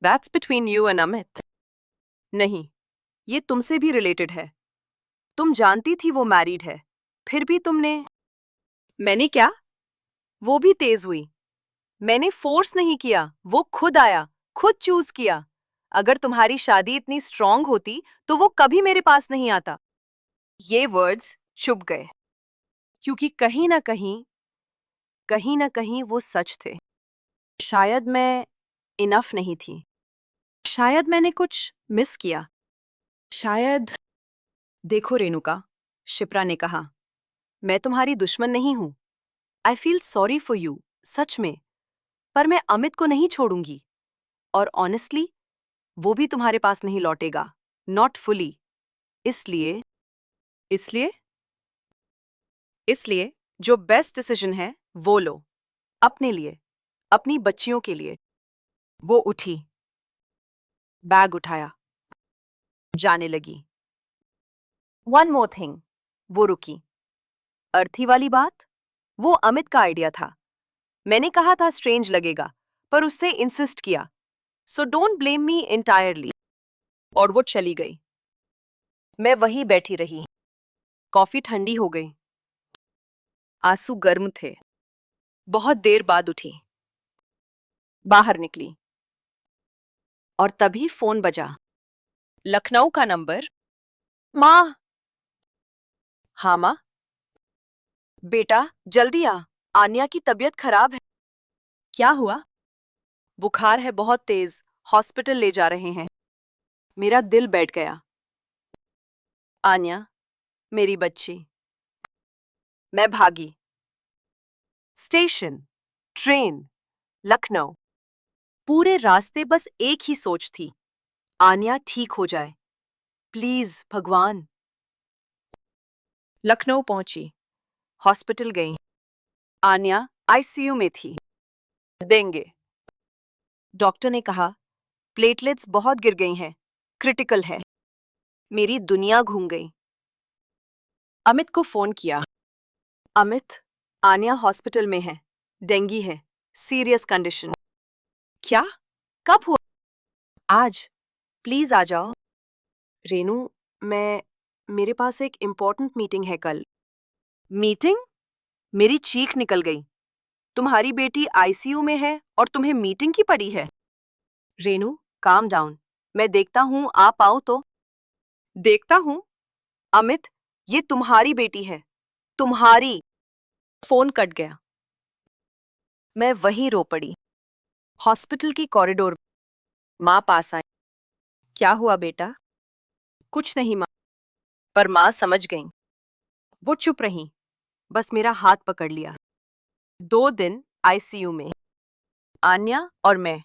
That's between you and Amit. नहीं, ये तुमसे भी रिलेटेड है। तुम जानती थी वो मैरिड है, फिर भी तुमने। मैंने क्या? वो भी तेज हुई। मैंने फोर्स नहीं किया, वो खुद आया, खुद चूज किया। अगर तुम्हारी शादी इतनी स्ट्रांग होती तो वो कभी मेरे पास नहीं आता। ये वर्ड्स चुभ गए, क्योंकि कहीं ना कहीं वो सच थे। शायद मैं इनफ नहीं थी। शायद मैंने कुछ मिस किया। शायद। देखो रेणुका, शिप्रा ने कहा, मैं तुम्हारी दुश्मन नहीं हूं। I feel sorry for you, सच में। पर मैं अमित को नहीं छोड़ूंगी। और ऑनेस्टली, वो भी तुम्हारे पास नहीं लौटेगा। Not fully. इसलिए इसलिए इसलिए जो बेस्ट डिसीजन है वो लो। अपने लिए, अपनी बच्चियों के लिए। वो उठी, बैग उठाया, जाने लगी। One more thing. वो रुकी। अर्थी वाली बात? वो अमित का आइडिया था। मैंने कहा था स्ट्रेंज लगेगा, पर उससे इंसिस्ट किया। So don't blame me entirely. और वो चली गई। मैं वहीं बैठी रही। कॉफी ठंडी हो गई। आंसू गर्म थे। बहुत देर बाद उठी, बाहर निकली, और तभी फोन बजा। लखनऊ का नंबर। माँ। हाँ माँ। बेटा जल्दी आ, आन्या की तबीयत खराब है। क्या हुआ? बुखार है बहुत तेज, हॉस्पिटल ले जा रहे हैं। मेरा दिल बैठ गया। आन्या, मेरी बच्ची। मैं भागी। Station, train, Lucknow. पूरे रास्ते बस एक ही सोच थी, आन्या ठीक हो जाए, प्लीज भगवान। लखनऊ पहुंची, हॉस्पिटल गई। आन्या आईसीयू में थी। देंगे। डॉक्टर ने कहा, प्लेटलेट्स बहुत गिर गई हैं, क्रिटिकल है। मेरी दुनिया घूम गई। अमित को फोन किया। अमित, आन्या हॉस्पिटल में है, डेंगी है, सीरियस कंडीशन। क्या? कब हुआ? आज। प्लीज आ जाओ। रेनू, मैं मेरे पास एक इम्पोर्टेंट मीटिंग है कल। मीटिंग? मेरी चीख निकल गई। तुम्हारी बेटी आईसीयू में है और तुम्हें मीटिंग की पड़ी है। Renu, calm down. मैं देखता हूँ, आप आओ तो। देखता हूँ? अमित, ये तुम्हारी बेटी है। तुम्हारी। फोन कट गया। मैं वहीं रो पड़ी। हॉस्पिटल की कॉरिडोर। माँ पास आई। क्या हुआ बेटा? कुछ नहीं माँ। पर माँ समझ गई। वो चुप रही, बस मेरा हाथ पकड़ लिया। 2 दिन आईसीयू में। आन्या और मैं।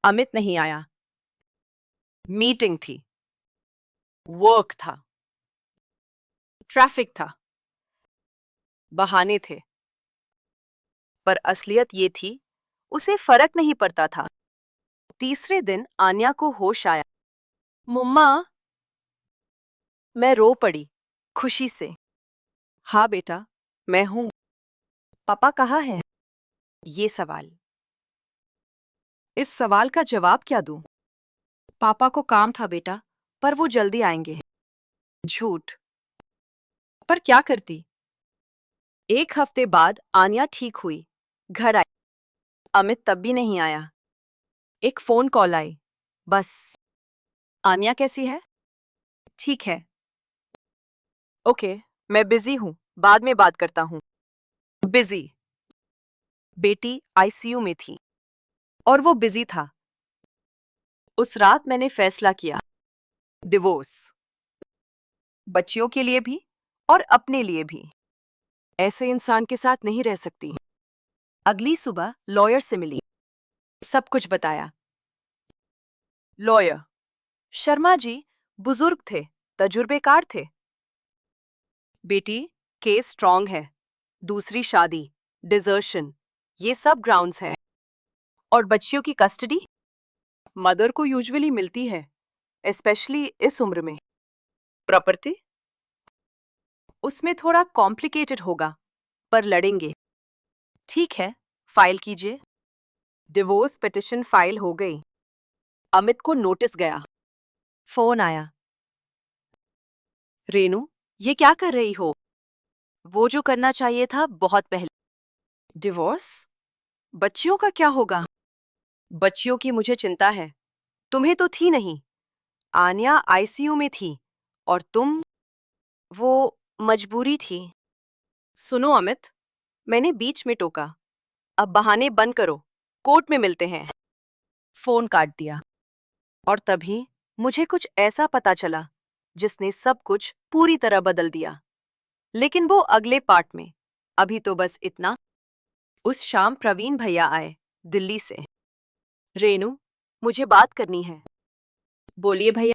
अमित नहीं आया। मीटिंग थी, वर्क था, ट्रैफिक था, बहाने थे। पर असलियत ये थी, उसे फर्क नहीं पड़ता था। तीसरे दिन आन्या को होश आया। मुम्मा। मैं रो पड़ी, खुशी से। हाँ बेटा, मैं हूं। पापा कहाँ है? ये सवाल। इस सवाल का जवाब क्या दूं? पापा को काम था बेटा, पर वो जल्दी आएंगे। झूठ। पर क्या करती? 1 हफ्ते बाद आन्या ठीक हुई, घर आई। अमित तब भी नहीं आया। एक फोन कॉल आई, बस। आन्या कैसी है? ठीक है। ओके, मैं बिजी हूँ, बाद में बात करता हूँ। बिजी। बेटी आईसीयू में थी और वो बिजी था। उस रात मैंने फैसला किया, डिवोर्स। बच्चियों के लिए भी और अपने लिए भी। ऐसे इंसान के साथ नहीं रह सकती। अगली सुबह लॉयर से मिली, सब कुछ बताया। लॉयर शर्मा जी बुजुर्ग थे, तजुर्बेकार थे। बेटी, केस स्ट्रांग है। दूसरी शादी, डिजर्शन, ये सब ग्राउंड्स हैं। और बच्चियों की कस्टडी मदर को यूजुअली मिलती है, स्पेशली इस उम्र में। प्रॉपर्टी उसमें थोड़ा कॉम्प्लिकेटेड होगा, पर लड़ेंगे। ठीक है, फाइल कीजिए। डिवोर्स पिटिशन फाइल हो गई। अमित को नोटिस गया। फोन आया। रेनू, ये क्या कर रही हो? वो जो करना चाहिए था बहुत पहले। डिवोर्स? बच्चियों का क्या होगा? बच्चियों की मुझे चिंता है, तुम्हें तो थी नहीं। आन्या आईसीयू में थी और तुम। वो मजबूरी थी। सुनो अमित, मैंने बीच में टोका। अब बहाने बंद करो, कोर्ट में मिलते हैं। फोन काट दिया। और तभी मुझे कुछ ऐसा पता चला जिसने सब कुछ पूरी तरह बदल दिया। लेकिन वो अगले पार्ट में। अभी तो बस इतना। उस शाम प्रवीण भैया आए, दिल्ली से। रेनू, मुझे बात करनी है। बोलिए भैया।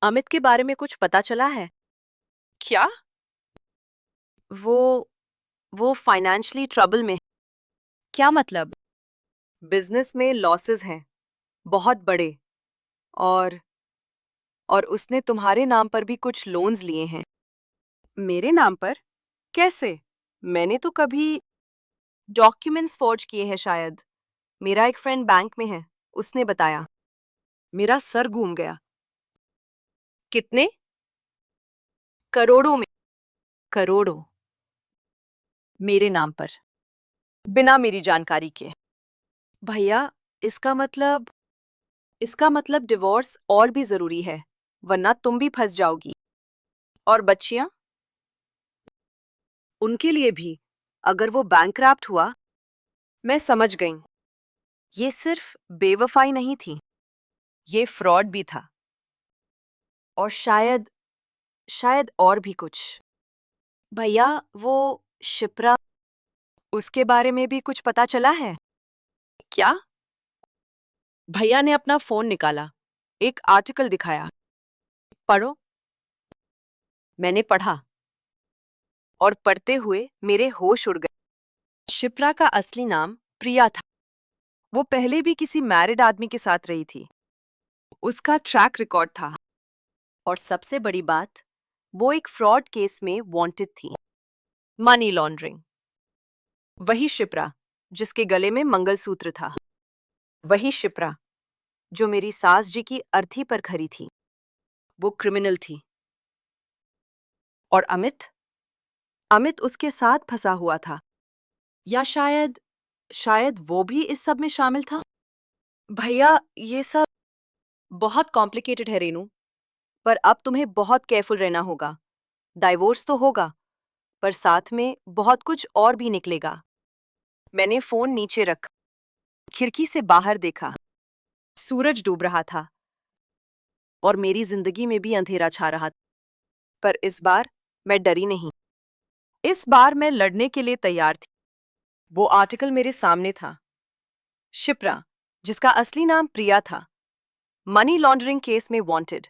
अमित के बारे में कुछ पता चला है? क्या? वो वो फाइनेंशियली ट्रबल में। क्या मतलब? बिजनेस में लॉसेस हैं, बहुत बड़े। और और उसने तुम्हारे नाम पर भी कुछ लोन्स लिए हैं। मेरे नाम पर? कैसे? मैंने तो कभी डॉक्यूमेंट्स फॉर्ज किए हैं शायद। मेरा एक फ्रेंड बैंक में है, उसने बताया। मेरा सर घूम गया। कितने? करोड़ों में। करोड़ों। मेरे नाम पर, बिना मेरी जानकारी के। भैया, इसका मतलब डिवोर्स और भी जरूरी है, वरना तुम भी फंस जाओगी। और बच्चियां? उनके लिए भी, अगर वो बैंकरप्ट हुआ। मैं समझ गई। ये सिर्फ बेवफाई नहीं थी, ये फ्रॉड भी था। और शायद शायद और भी कुछ। भैया, वो शिप्रा, उसके बारे में भी कुछ पता चला है? क्या? भैया ने अपना फोन निकाला, एक आर्टिकल दिखाया। पढ़ो। मैंने पढ़ा और पढ़ते हुए मेरे होश उड़ गए। शिप्रा का असली नाम प्रिया था। वो पहले भी किसी मैरिड आदमी के साथ रही थी। उसका ट्रैक रिकॉर्ड था। और सबसे बड़ी बात, वो एक फ्रॉड केस में वांटेड थी। Money laundering. वही शिप्रा जिसके गले में मंगलसूत्र था। वही शिप्रा जो मेरी सास जी की अर्थी पर खरी थी। वो क्रिमिनल थी। और अमित? अमित उसके साथ फंसा हुआ था। या शायद शायद वो भी इस सब में शामिल था। भैया, ये सब बहुत कॉम्प्लिकेटेड है रेनू, पर अब तुम्हें बहुत केयरफुल रहना होगा। डाइवोर्स तो होगा, पर साथ में बहुत कुछ और भी निकलेगा। मैंने फोन नीचे रख खिड़की से बाहर देखा। सूरज डूब रहा था और मेरी जिंदगी में भी अंधेरा छा रहा था। पर इस बार मैं डरी नहीं। इस बार मैं लड़ने के लिए तैयार थी। वो आर्टिकल मेरे सामने था। शिप्रा, जिसका असली नाम प्रिया था, मनी लॉन्ड्रिंग केस में वांटेड।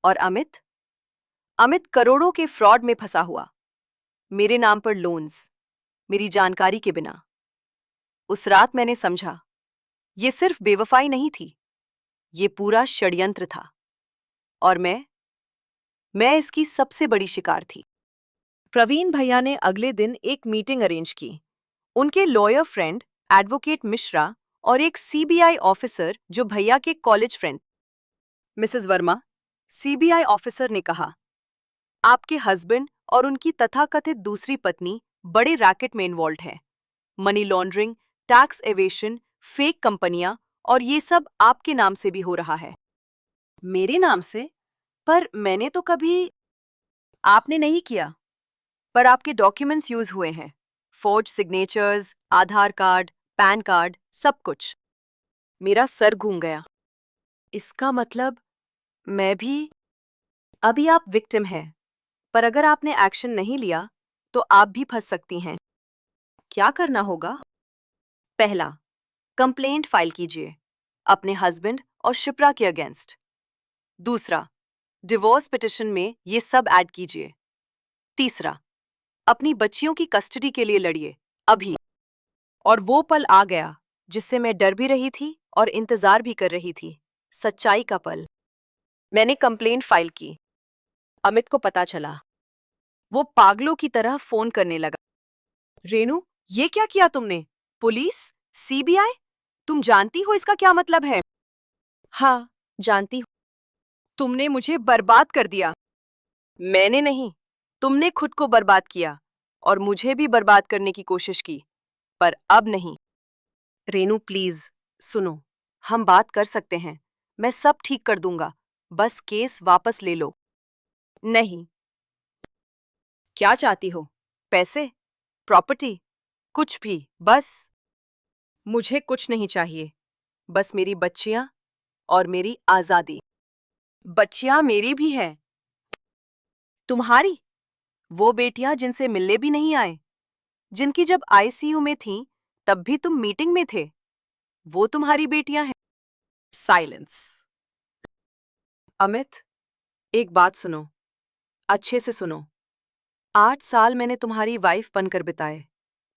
और अमित? अमित करोड़ों के फ्रॉड में फंसा हुआ, मेरे नाम पर लोन्स, मेरी जानकारी के बिना। उस रात मैंने समझा, ये सिर्फ बेवफाई नहीं थी, ये पूरा षड्यंत्र था। और मैं इसकी सबसे बड़ी शिकार थी। प्रवीण भैया ने अगले दिन एक मीटिंग अरेंज की। उनके लॉयर फ्रेंड एडवोकेट मिश्रा और एक सीबीआई ऑफिसर जो भैया के college friend. Mrs Verma, CBI officer ने कहा, आपके हस्बैंड और उनकी तथाकथित दूसरी पत्नी बड़े रैकेट में इन्वॉल्व है। Money laundering, tax aviation, fake कंपनियां, और ये सब आपके नाम से भी हो रहा है। मेरे नाम से? पर मैंने तो कभी। आपने नहीं किया, पर आपके डॉक्यूमेंट्स यूज हुए हैं। फोर्ज सिग्नेचर्स, आधार कार्ड, पैन कार्ड, सब कुछ। मेरा सर घूम गया। इसका मतलब मैं भी। अभी आप विक्टिम हैं, पर अगर आपने एक्शन नहीं लिया तो आप भी फंस सकती हैं। क्या करना होगा? पहला, कंप्लेंट फाइल कीजिए अपने हस्बैंड और शिप्रा के अगेंस्ट। दूसरा, डिवोर्स पिटिशन में ये सब ऐड कीजिए। तीसरा, अपनी बच्चियों की कस्टडी के लिए लड़िए अभी। और वो पल आ गया जिससे मैं डर भी रही थी और इंतजार भी कर रही थी, सच्चाई का पल। मैंने कंप्लेंट फाइल की। अमित को पता चला। वो पागलों की तरह फोन करने लगा। रेनू, ये क्या किया तुमने? पुलिस? सीबीआई? तुम जानती हो इसका क्या मतलब है? हाँ, जानती हूँ। तुमने मुझे बर्बाद कर दिया। मैंने नहीं, तुमने खुद को बर्बाद किया और मुझे भी बर्बाद करने की कोशिश की, पर अब नहीं। रेनू प्लीज सुनो, हम बात कर सकते हैं। मैं सब ठीक कर दूंगा, बस केस वापस ले लो। नहीं। क्या चाहती हो? पैसे? प्रॉपर्टी? कुछ भी, बस। मुझे कुछ नहीं चाहिए, बस मेरी बच्चियां और मेरी आजादी। बच्चियां मेरी भी हैं। तुम्हारी? वो बेटियां जिनसे मिलने भी नहीं आए, जिनकी जब आईसीयू में थीं तब भी तुम मीटिंग में थे, वो तुम्हारी बेटियां हैं। साइलेंस। अमित, एक बात सुनो, अच्छे से सुनो। 8 साल मैंने तुम्हारी वाइफ बनकर बिताए,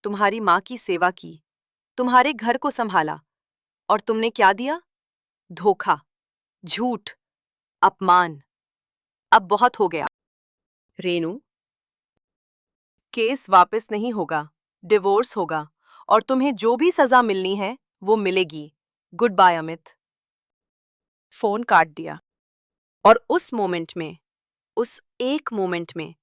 तुम्हारी माँ की सेवा की, तुम्हारे घर को संभाला, और तुमने क्या दिया? धोखा, झूठ, अपमान। अब बहुत हो गया। रेनू, केस वापस नहीं होगा, डिवोर्स होगा, और तुम्हें जो भी सजा मिलनी है वो मिलेगी। Good bye Amit. फोन काट दिया। और उस एक मोमेंट में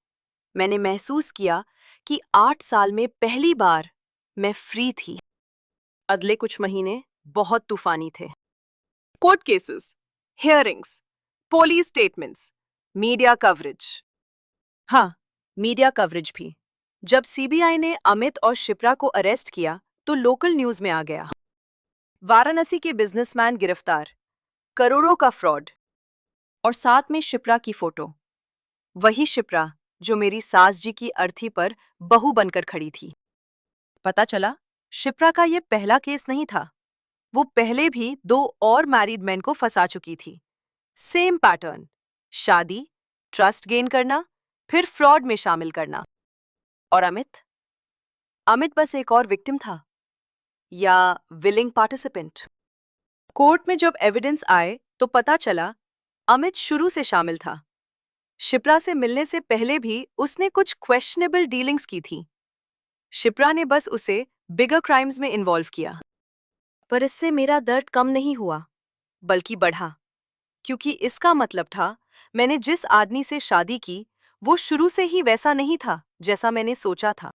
मैंने महसूस किया कि 8 साल में पहली बार मैं फ्री थी। अगले कुछ महीने बहुत तूफानी थे। Court cases, hearings, police statements, media coverage. हाँ, मीडिया कवरेज भी। जब सीबीआई ने अमित और शिप्रा को अरेस्ट किया तो लोकल न्यूज में आ गया, वाराणसी के बिजनेसमैन गिरफ्तार, करोड़ों का फ्रॉड, और साथ में शिप्रा की फोटो। वही शिप्रा जो मेरी सास जी की अर्थी पर बहू बनकर खड़ी थी। पता चला, शिप्रा का ये पहला केस नहीं था। वो पहले भी 2 और मैरिड मैन को फंसा चुकी थी। सेम पैटर्न, शादी, ट्रस्ट गेन करना, फिर फ्रॉड में शामिल करना। और अमित? अमित बस एक और विक्टिम था, या विलिंग पार्टिसिपेंट। कोर्ट में जब एविडेंस आए तो पता चला अमित शुरू से शामिल था। शिप्रा से मिलने से पहले भी उसने कुछ क्वेश्चनेबल डीलिंग्स की थी। शिप्रा ने बस उसे बिगर क्राइम्स में इन्वॉल्व किया। पर इससे मेरा दर्द कम नहीं हुआ, बल्कि बढ़ा, क्योंकि इसका मतलब था मैंने जिस आदमी से शादी की वो शुरू से ही वैसा नहीं था जैसा मैंने सोचा था।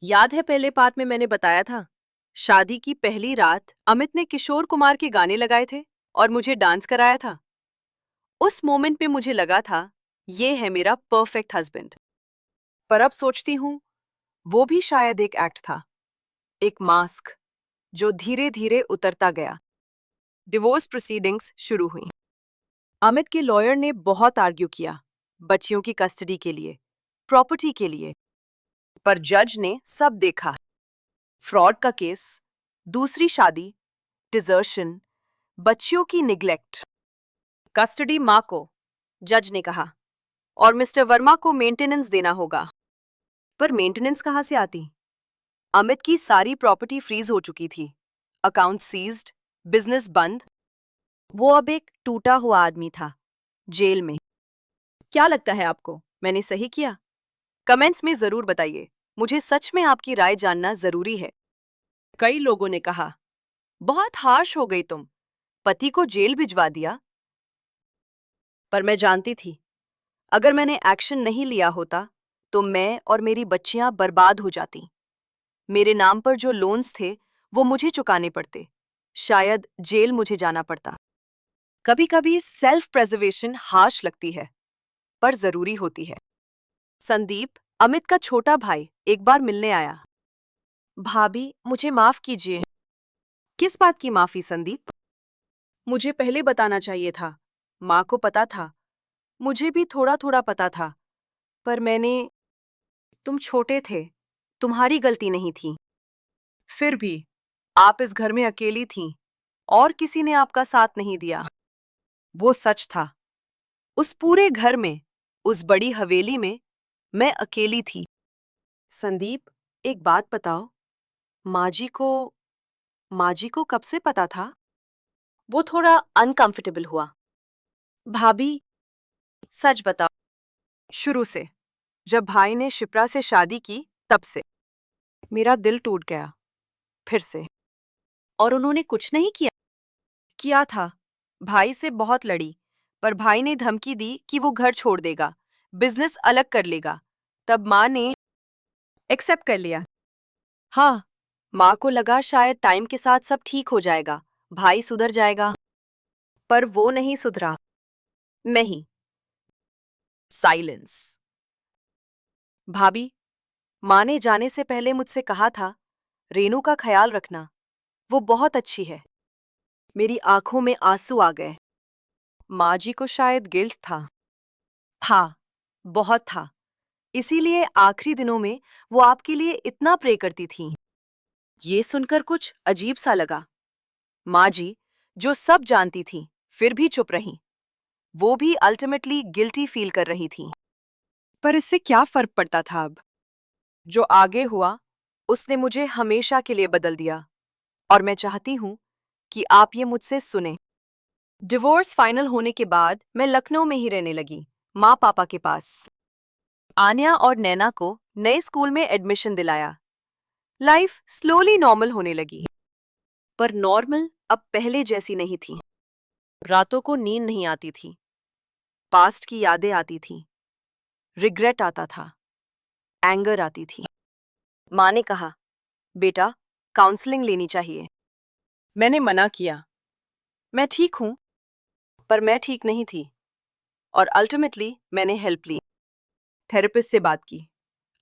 याद है पहले पार्ट में मैंने बताया था, शादी की पहली रात अमित ने किशोर कुमार के गाने लगाए थे और मुझे डांस कराया था। उस मोमेंट पे मुझे लगा था ये है मेरा परफेक्ट हस्बैंड। पर अब सोचती हूँ वो भी शायद एक एक्ट था, एक मास्क जो धीरे धीरे उतरता गया। डिवोर्स प्रोसीडिंग्स शुरू हुई। अमित के लॉयर ने बहुत आर्ग्यू किया, बच्चियों की कस्टडी के लिए, प्रॉपर्टी के लिए, पर जज ने सब देखा। फ्रॉड का केस, दूसरी शादी, डिजर्शन, बच्चियों की निग्लेक्ट। कस्टडी मां को, जज ने कहा, और मिस्टर वर्मा को मेंटेनेंस देना होगा। पर मेंटेनेंस कहाँ से आती? अमित की सारी प्रॉपर्टी फ्रीज हो चुकी थी, अकाउंट सीज्ड, बिजनेस बंद। वो अब एक टूटा हुआ आदमी था, जेल में। क्या लगता है आपको, मैंने सही किया? कमेंट्स में जरूर बताइए, मुझे सच में आपकी राय जानना जरूरी है। कई लोगों ने कहा, बहुत हार्श हो गई तुम, पति को जेल भिजवा दिया। पर मैं जानती थी, अगर मैंने एक्शन नहीं लिया होता तो मैं और मेरी बच्चियां बर्बाद हो जाती। मेरे नाम पर जो लोन्स थे वो मुझे चुकाने पड़ते, शायद जेल मुझे जाना पड़ता। कभी कभी सेल्फ प्रेजर्वेशन हार्श लगती है, पर जरूरी होती है। संदीप, अमित का छोटा भाई, एक बार मिलने आया। भाभी, मुझे माफ कीजिए। किस बात की माफी संदीप? मुझे पहले बताना चाहिए था। माँ को पता था, मुझे भी थोड़ा थोड़ा पता था, पर मैंने। तुम छोटे थे, तुम्हारी गलती नहीं थी। फिर भी आप इस घर में अकेली थीं और किसी ने आपका साथ नहीं दिया। वो सच था। उस पूरे घर में, उस बड़ी हवेली में मैं अकेली थी। संदीप, एक बात बताओ, माँ जी को कब से पता था? वो थोड़ा अनकंफर्टेबल हुआ। भाभी, सच बताओ। शुरू से, जब भाई ने शिप्रा से शादी की तब से मेरा दिल टूट गया, फिर से। और उन्होंने कुछ नहीं किया? किया था। भाई से बहुत लड़ी, पर भाई ने धमकी दी कि वो घर छोड़ देगा, बिजनेस अलग कर लेगा। तब माँ ने एक्सेप्ट कर लिया। हाँ, माँ को लगा शायद टाइम के साथ सब ठीक हो जाएगा, भाई सुधर जाएगा। पर वो नहीं सुधरा। मैं ही। साइलेंस। भाभी, माँ ने जाने से पहले मुझसे कहा था, रेनू का ख्याल रखना, वो बहुत अच्छी है। मेरी आंखों में आंसू आ गए। माँ जी को शायद गिल्ट था। हाँ, बहुत था। इसीलिए आखिरी दिनों में वो आपके लिए इतना प्रे करती थीं। ये सुनकर कुछ अजीब सा लगा। माँ जी, जो सब जानती थीं, फिर भी चुप रहीं। वो भी अल्टीमेटली गिल्टी फील कर रही थीं। पर इससे क्या फर्क पड़ता था अब? जो आगे हुआ, उसने मुझे हमेशा के लिए बदल दिया। और मैं चाहती हूँ कि आप ये मुझसे सुने। डिवोर्स फाइनल होने के बाद मैं लखनऊ में ही रहने लगी, माँ पापा के पास। आन्या और नैना को नए स्कूल में एडमिशन दिलाया। लाइफ स्लोली नॉर्मल होने लगी। पर नॉर्मल अब पहले जैसी नहीं थी। रातों को नींद नहीं आती थी, पास्ट की यादें आती थीं, रिग्रेट आता था, एंगर आती थी। माँ ने कहा, बेटा, काउंसलिंग लेनी चाहिए। मैंने मना किया। मैं ठीक हूं, पर मैं ठीक नहीं थी। और अल्टीमेटली मैंने हेल्प ली। थेरेपिस्ट से बात की,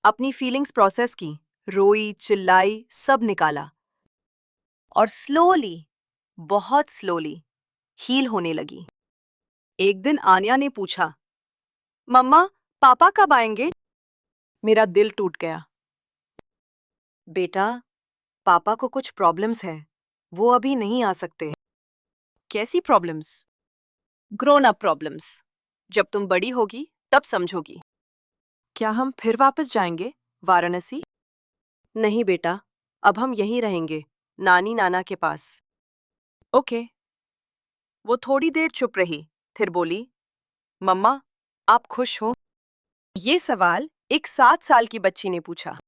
अपनी फीलिंग्स प्रोसेस की, रोई, चिल्लाई, सब निकाला। और स्लोली, बहुत स्लोली हील होने लगी। एक दिन आन्या ने पूछा, मम्मा, पापा कब आएंगे? मेरा दिल टूट गया। बेटा, पापा को कुछ प्रॉब्लम्स है, वो अभी नहीं आ सकते। कैसी प्रॉब्लम्स? Grown up problems. जब तुम बड़ी होगी तब समझोगी। क्या हम फिर वापस जाएंगे वाराणसी? नहीं बेटा, अब हम यहीं रहेंगे, नानी नाना के पास। ओके। वो थोड़ी देर चुप रही, फिर बोली, मम्मा, आप खुश हो? ये सवाल एक 7 साल की बच्ची ने पूछा।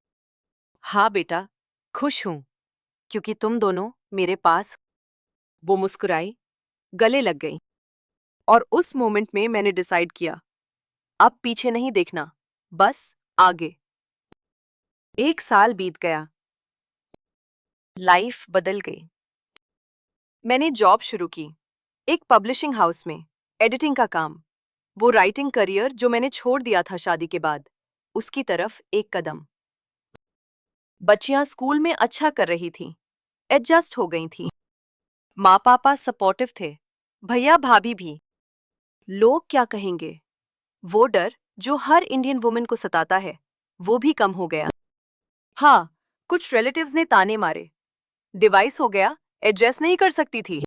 हाँ बेटा, खुश हूं, क्योंकि तुम दोनों मेरे पास। वो मुस्कुराई, गले लग गई। और उस मोमेंट में मैंने डिसाइड किया, अब पीछे नहीं देखना, बस आगे। 1 साल बीत गया। लाइफ बदल गई। मैंने जॉब शुरू की, एक पब्लिशिंग हाउस में, एडिटिंग का काम। वो राइटिंग करियर जो मैंने छोड़ दिया था शादी के बाद, उसकी तरफ एक कदम। बच्चियां स्कूल में अच्छा कर रही थीं, एडजस्ट हो गई थीं। माँ पापा सपोर्टिव थे, भैया भाभी भी। लोग क्या कहेंगे, वो डर जो हर इंडियन वुमेन को सताता है, वो भी कम हो गया। हाँ, कुछ रिलेटिव्स ने ताने मारे, डिवाइस हो गया, एडजस्ट नहीं कर सकती थी।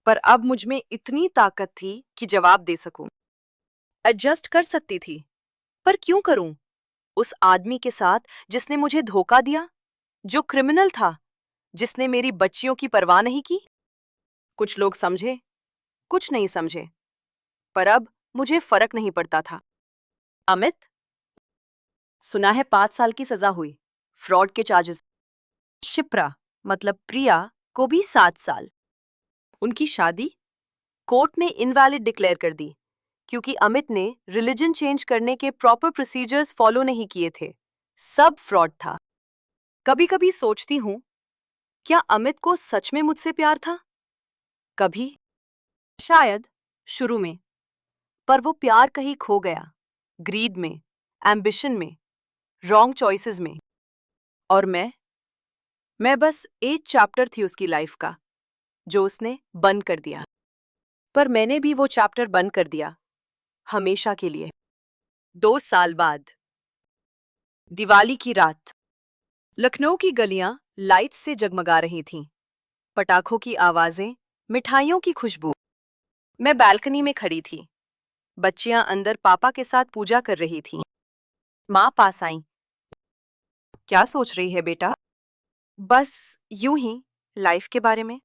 पर अब मुझ में इतनी ताकत थी कि जवाब दे सकूं। एडजस्ट कर सकती थी, पर क्यों करूं? उस आदमी के साथ जिसने मुझे धोखा दिया, जो क्रिमिनल था, जिसने मेरी बच्चियों की परवाह नहीं की। कुछ लोग समझे, कुछ नहीं समझे, पर अब मुझे फर्क नहीं पड़ता था। अमित, सुना है 5 साल की सजा हुई, फ्रॉड के चार्जेस। शिप्रा मतलब प्रिया को भी 7 साल। उनकी शादी कोर्ट ने इनवैलिड डिक्लेयर कर दी, क्योंकि अमित ने रिलीजन चेंज करने के प्रॉपर प्रोसीजर्स फॉलो नहीं किए थे। सब फ्रॉड था। कभी कभी सोचती हूं, क्या अमित को सच में मुझसे प्यार था? कभी शायद, शुरू में। पर वो प्यार कहीं खो गया, ग्रीड में, एम्बिशन में, रॉन्ग चॉइसेस में। और मैं बस एक चैप्टर थी उसकी लाइफ का, जो उसने बंद कर दिया। पर मैंने भी वो चैप्टर बंद कर दिया, हमेशा के लिए। 2 साल बाद, दिवाली की रात, लखनऊ की गलियां लाइट्स से जगमगा रही थीं। पटाखों की आवाजें, मिठाइयों की खुशबू। मैं बालकनी में खड़ी थी। बच्चियां अंदर पापा के साथ पूजा कर रही थीं। माँ पास आई। क्या सोच रही है बेटा? बस यूं ही, लाइफ के बारे में।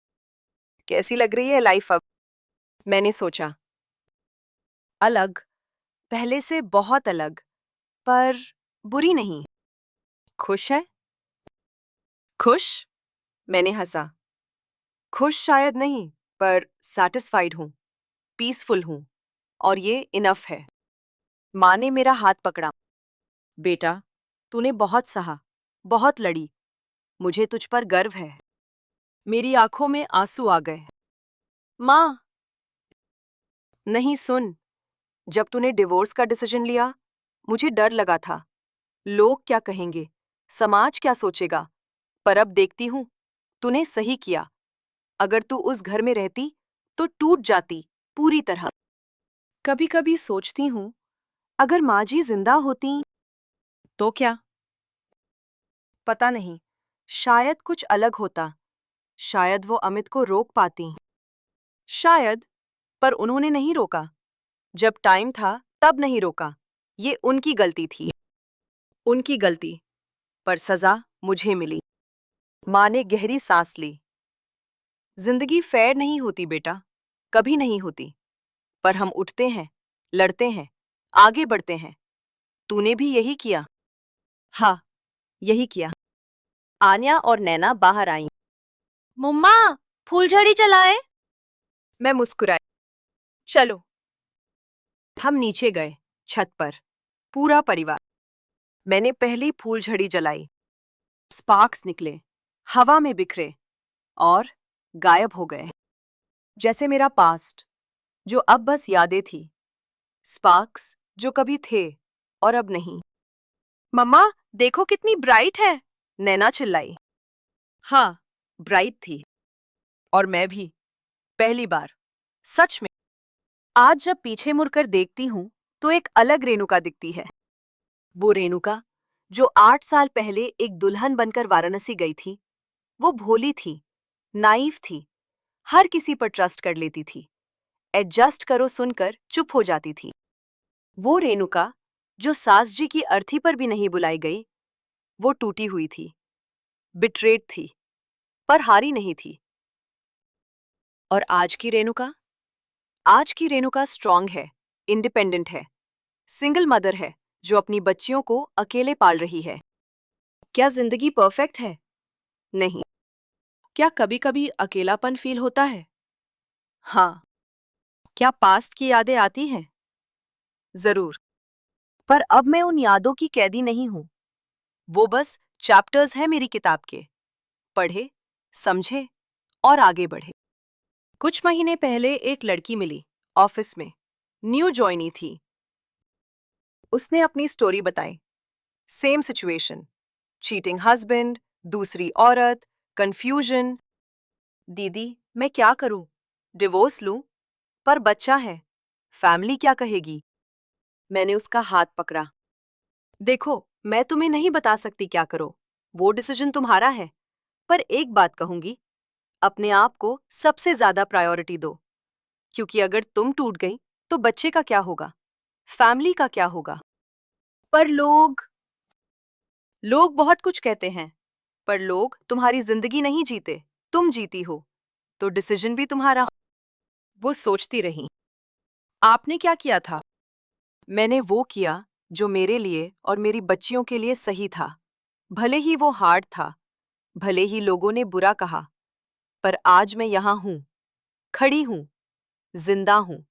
कैसी लग रही है लाइफ अब? मैंने सोचा, अलग, पहले से बहुत अलग, पर बुरी नहीं। खुश है? खुश? मैंने हंसा। खुश शायद नहीं, पर सैटिस्फाइड हूं, पीसफुल हूं, और ये इनफ है। माँ ने मेरा हाथ पकड़ा। बेटा, तूने बहुत सहा, बहुत लड़ी, मुझे तुझ पर गर्व है। मेरी आंखों में आंसू आ गए। माँ, नहीं सुन, जब तूने डिवोर्स का डिसीजन लिया, मुझे डर लगा था। लोग क्या कहेंगे, समाज क्या सोचेगा, पर अब देखती हूँ, तूने सही किया। अगर तू उस घर में रहती, तो टूट जाती, पूरी तरह। कभी कभी सोचती हूँ, अगर माँ जी जिंदा होती, तो क्या? पता नहीं, शायद कुछ अलग होता। शायद वो अमित को रोक पाती। शायद, पर उन्होंने नहीं रोका। जब टाइम था, तब नहीं रोका। ये उनकी गलती थी। उनकी गलती, पर सजा मुझे मिली। माँ ने गहरी सांस ली। जिंदगी फेयर नहीं होती बेटा, कभी नहीं होती। पर हम उठते हैं, लड़ते हैं, आगे बढ़ते हैं। तूने भी यही किया। हाँ, यही किया। आन्या और नैना बाहर आईं। मुम्मा, फूलझड़ी चलाए। मैं मुस्कुराई। चलो। हम नीचे गए, छत पर, पूरा परिवार। मैंने पहली फूलझड़ी जलाई। स्पार्क्स निकले, हवा में बिखरे, और गायब हो गए। जैसे मेरा पास्ट, जो अब बस यादें थी। स्पार्क्स जो कभी थे और अब नहीं। मम्मा, देखो कितनी ब्राइट है, नैना चिल्लाई। हाँ, ब्राइट थी। और मैं भी, पहली बार, सच में। आज जब पीछे मुड़कर देखती हूँ, तो एक अलग रेणुका दिखती है। वो रेणुका जो 8 साल पहले एक दुल्हन बनकर वाराणसी गई थी। वो भोली थी, नाइव थी, हर किसी पर ट्रस्ट कर लेती थी, एडजस्ट करो सुनकर चुप हो जाती थी। वो रेणुका जो सास जी की अर्थी पर भी नहीं बुलाई गई। वो टूटी हुई थी, बिट्रेड थी, पर हारी नहीं थी। और आज की रेणुका? आज की रेणुका स्ट्रांग है, इंडिपेंडेंट है, सिंगल मदर है, जो अपनी बच्चियों को अकेले पाल रही है। क्या जिंदगी परफेक्ट है? नहीं। क्या कभी कभी अकेलापन फील होता है? हाँ। क्या पास्ट की यादें आती हैं? जरूर। पर अब मैं उन यादों की कैदी नहीं हूं। वो बस चैप्टर्स हैं मेरी किताब के। पढ़े, समझे और आगे बढ़े। कुछ महीने पहले एक लड़की मिली ऑफिस में। न्यू ज्वाइनी थी। उसने अपनी स्टोरी बताई। सेम सिचुएशन, चीटिंग हस्बैंड, दूसरी औरत, कंफ्यूजन। दीदी, मैं क्या करूं? डिवोर्स लूं? पर बच्चा है, फैमिली क्या कहेगी? मैंने उसका हाथ पकड़ा। देखो, मैं तुम्हें नहीं बता सकती क्या करो, वो डिसीजन तुम्हारा है। पर एक बात कहूंगी, अपने आप को सबसे ज्यादा प्रायोरिटी दो। क्योंकि अगर तुम टूट गई तो बच्चे का क्या होगा, फैमिली का क्या होगा? पर लोग बहुत कुछ कहते हैं, पर लोग तुम्हारी जिंदगी नहीं जीते, तुम जीती हो, तो डिसीजन भी तुम्हारा। वो सोचती रही। आपने क्या किया था? मैंने वो किया जो मेरे लिए और मेरी बच्चियों के लिए सही था। भले ही वो हार्ड था, भले ही लोगों ने बुरा कहा, पर आज मैं यहाँ हूँ, खड़ी हूँ, जिंदा हूँ,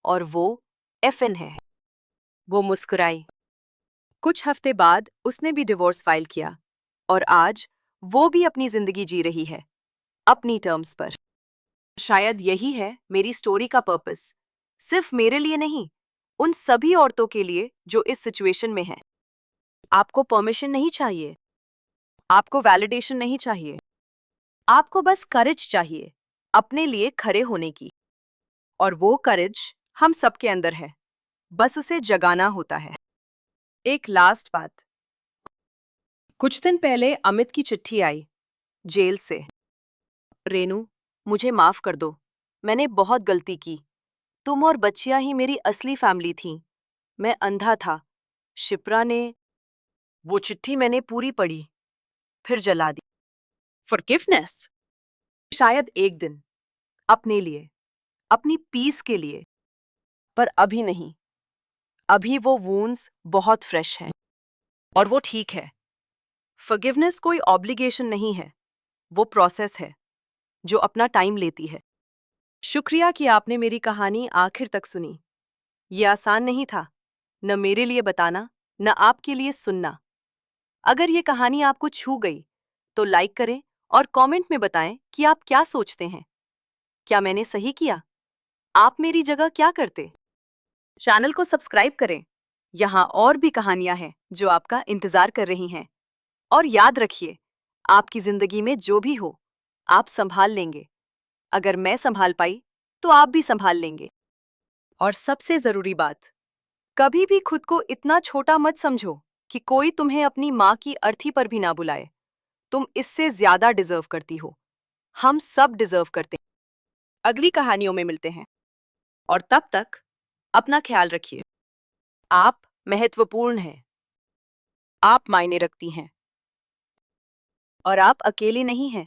और वो एफएन है। वो मुस्कुराई। कुछ हफ्ते बाद उसने भी डिवोर्स फाइल किया, और आज वो भी अपनी जिंदगी जी रही है, अपनी टर्म्स पर। शायद यही है मेरी स्टोरी का पर्पस। सिर्फ मेरे लिए नहीं, उन सभी औरतों के लिए जो इस सिचुएशन में हैं। आपको परमिशन नहीं चाहिए, आपको वैलिडेशन नहीं चाहिए, आपको बस करेज चाहिए, अपने लिए खड़े होने की। और वो करेज हम सबके अंदर है, बस उसे जगाना होता है। एक लास्ट बात। कुछ दिन पहले अमित की चिट्ठी आई, जेल से। रेनू, मुझे माफ कर दो, मैंने बहुत गलती की। तुम और बच्चियां ही मेरी असली फैमिली थीं। मैं अंधा था। शिप्रा ने। वो चिट्ठी मैंने पूरी पढ़ी, फिर जला दी। फॉरगिवनेस? शायद एक दिन, अपने लिए, अपनी पीस के लिए। पर अभी नहीं। अभी वो वूंड्स बहुत फ्रेश हैं, और वो ठीक है। फॉरगिवनेस कोई ऑब्लिगेशन नहीं है, वो प्रोसेस है जो अपना टाइम लेती है। शुक्रिया कि आपने मेरी कहानी आखिर तक सुनी। ये आसान नहीं था, न मेरे लिए बताना, न आपके लिए सुनना। अगर ये कहानी आपको छू गई, तो लाइक करें और कमेंट में बताएं कि आप क्या सोचते हैं। क्या मैंने सही किया? आप मेरी जगह क्या करते? चैनल को सब्सक्राइब करें। यहाँ और भी कहानियां हैं जो आपका इंतजार कर रही हैं। और याद रखिए, आपकी जिंदगी में जो भी हो, आप संभाल लेंगे। अगर मैं संभाल पाई, तो आप भी संभाल लेंगे। और सबसे जरूरी बात, कभी भी खुद को इतना छोटा मत समझो कि कोई तुम्हें अपनी माँ की अर्थी पर भी ना बुलाए। तुम इससे ज्यादा डिजर्व करती हो। हम सब डिजर्व करते हैं। अगली कहानियों में मिलते हैं, और तब तक अपना ख्याल रखिए। आप महत्वपूर्ण हैं, आप मायने रखती हैं, और आप अकेले नहीं हैं।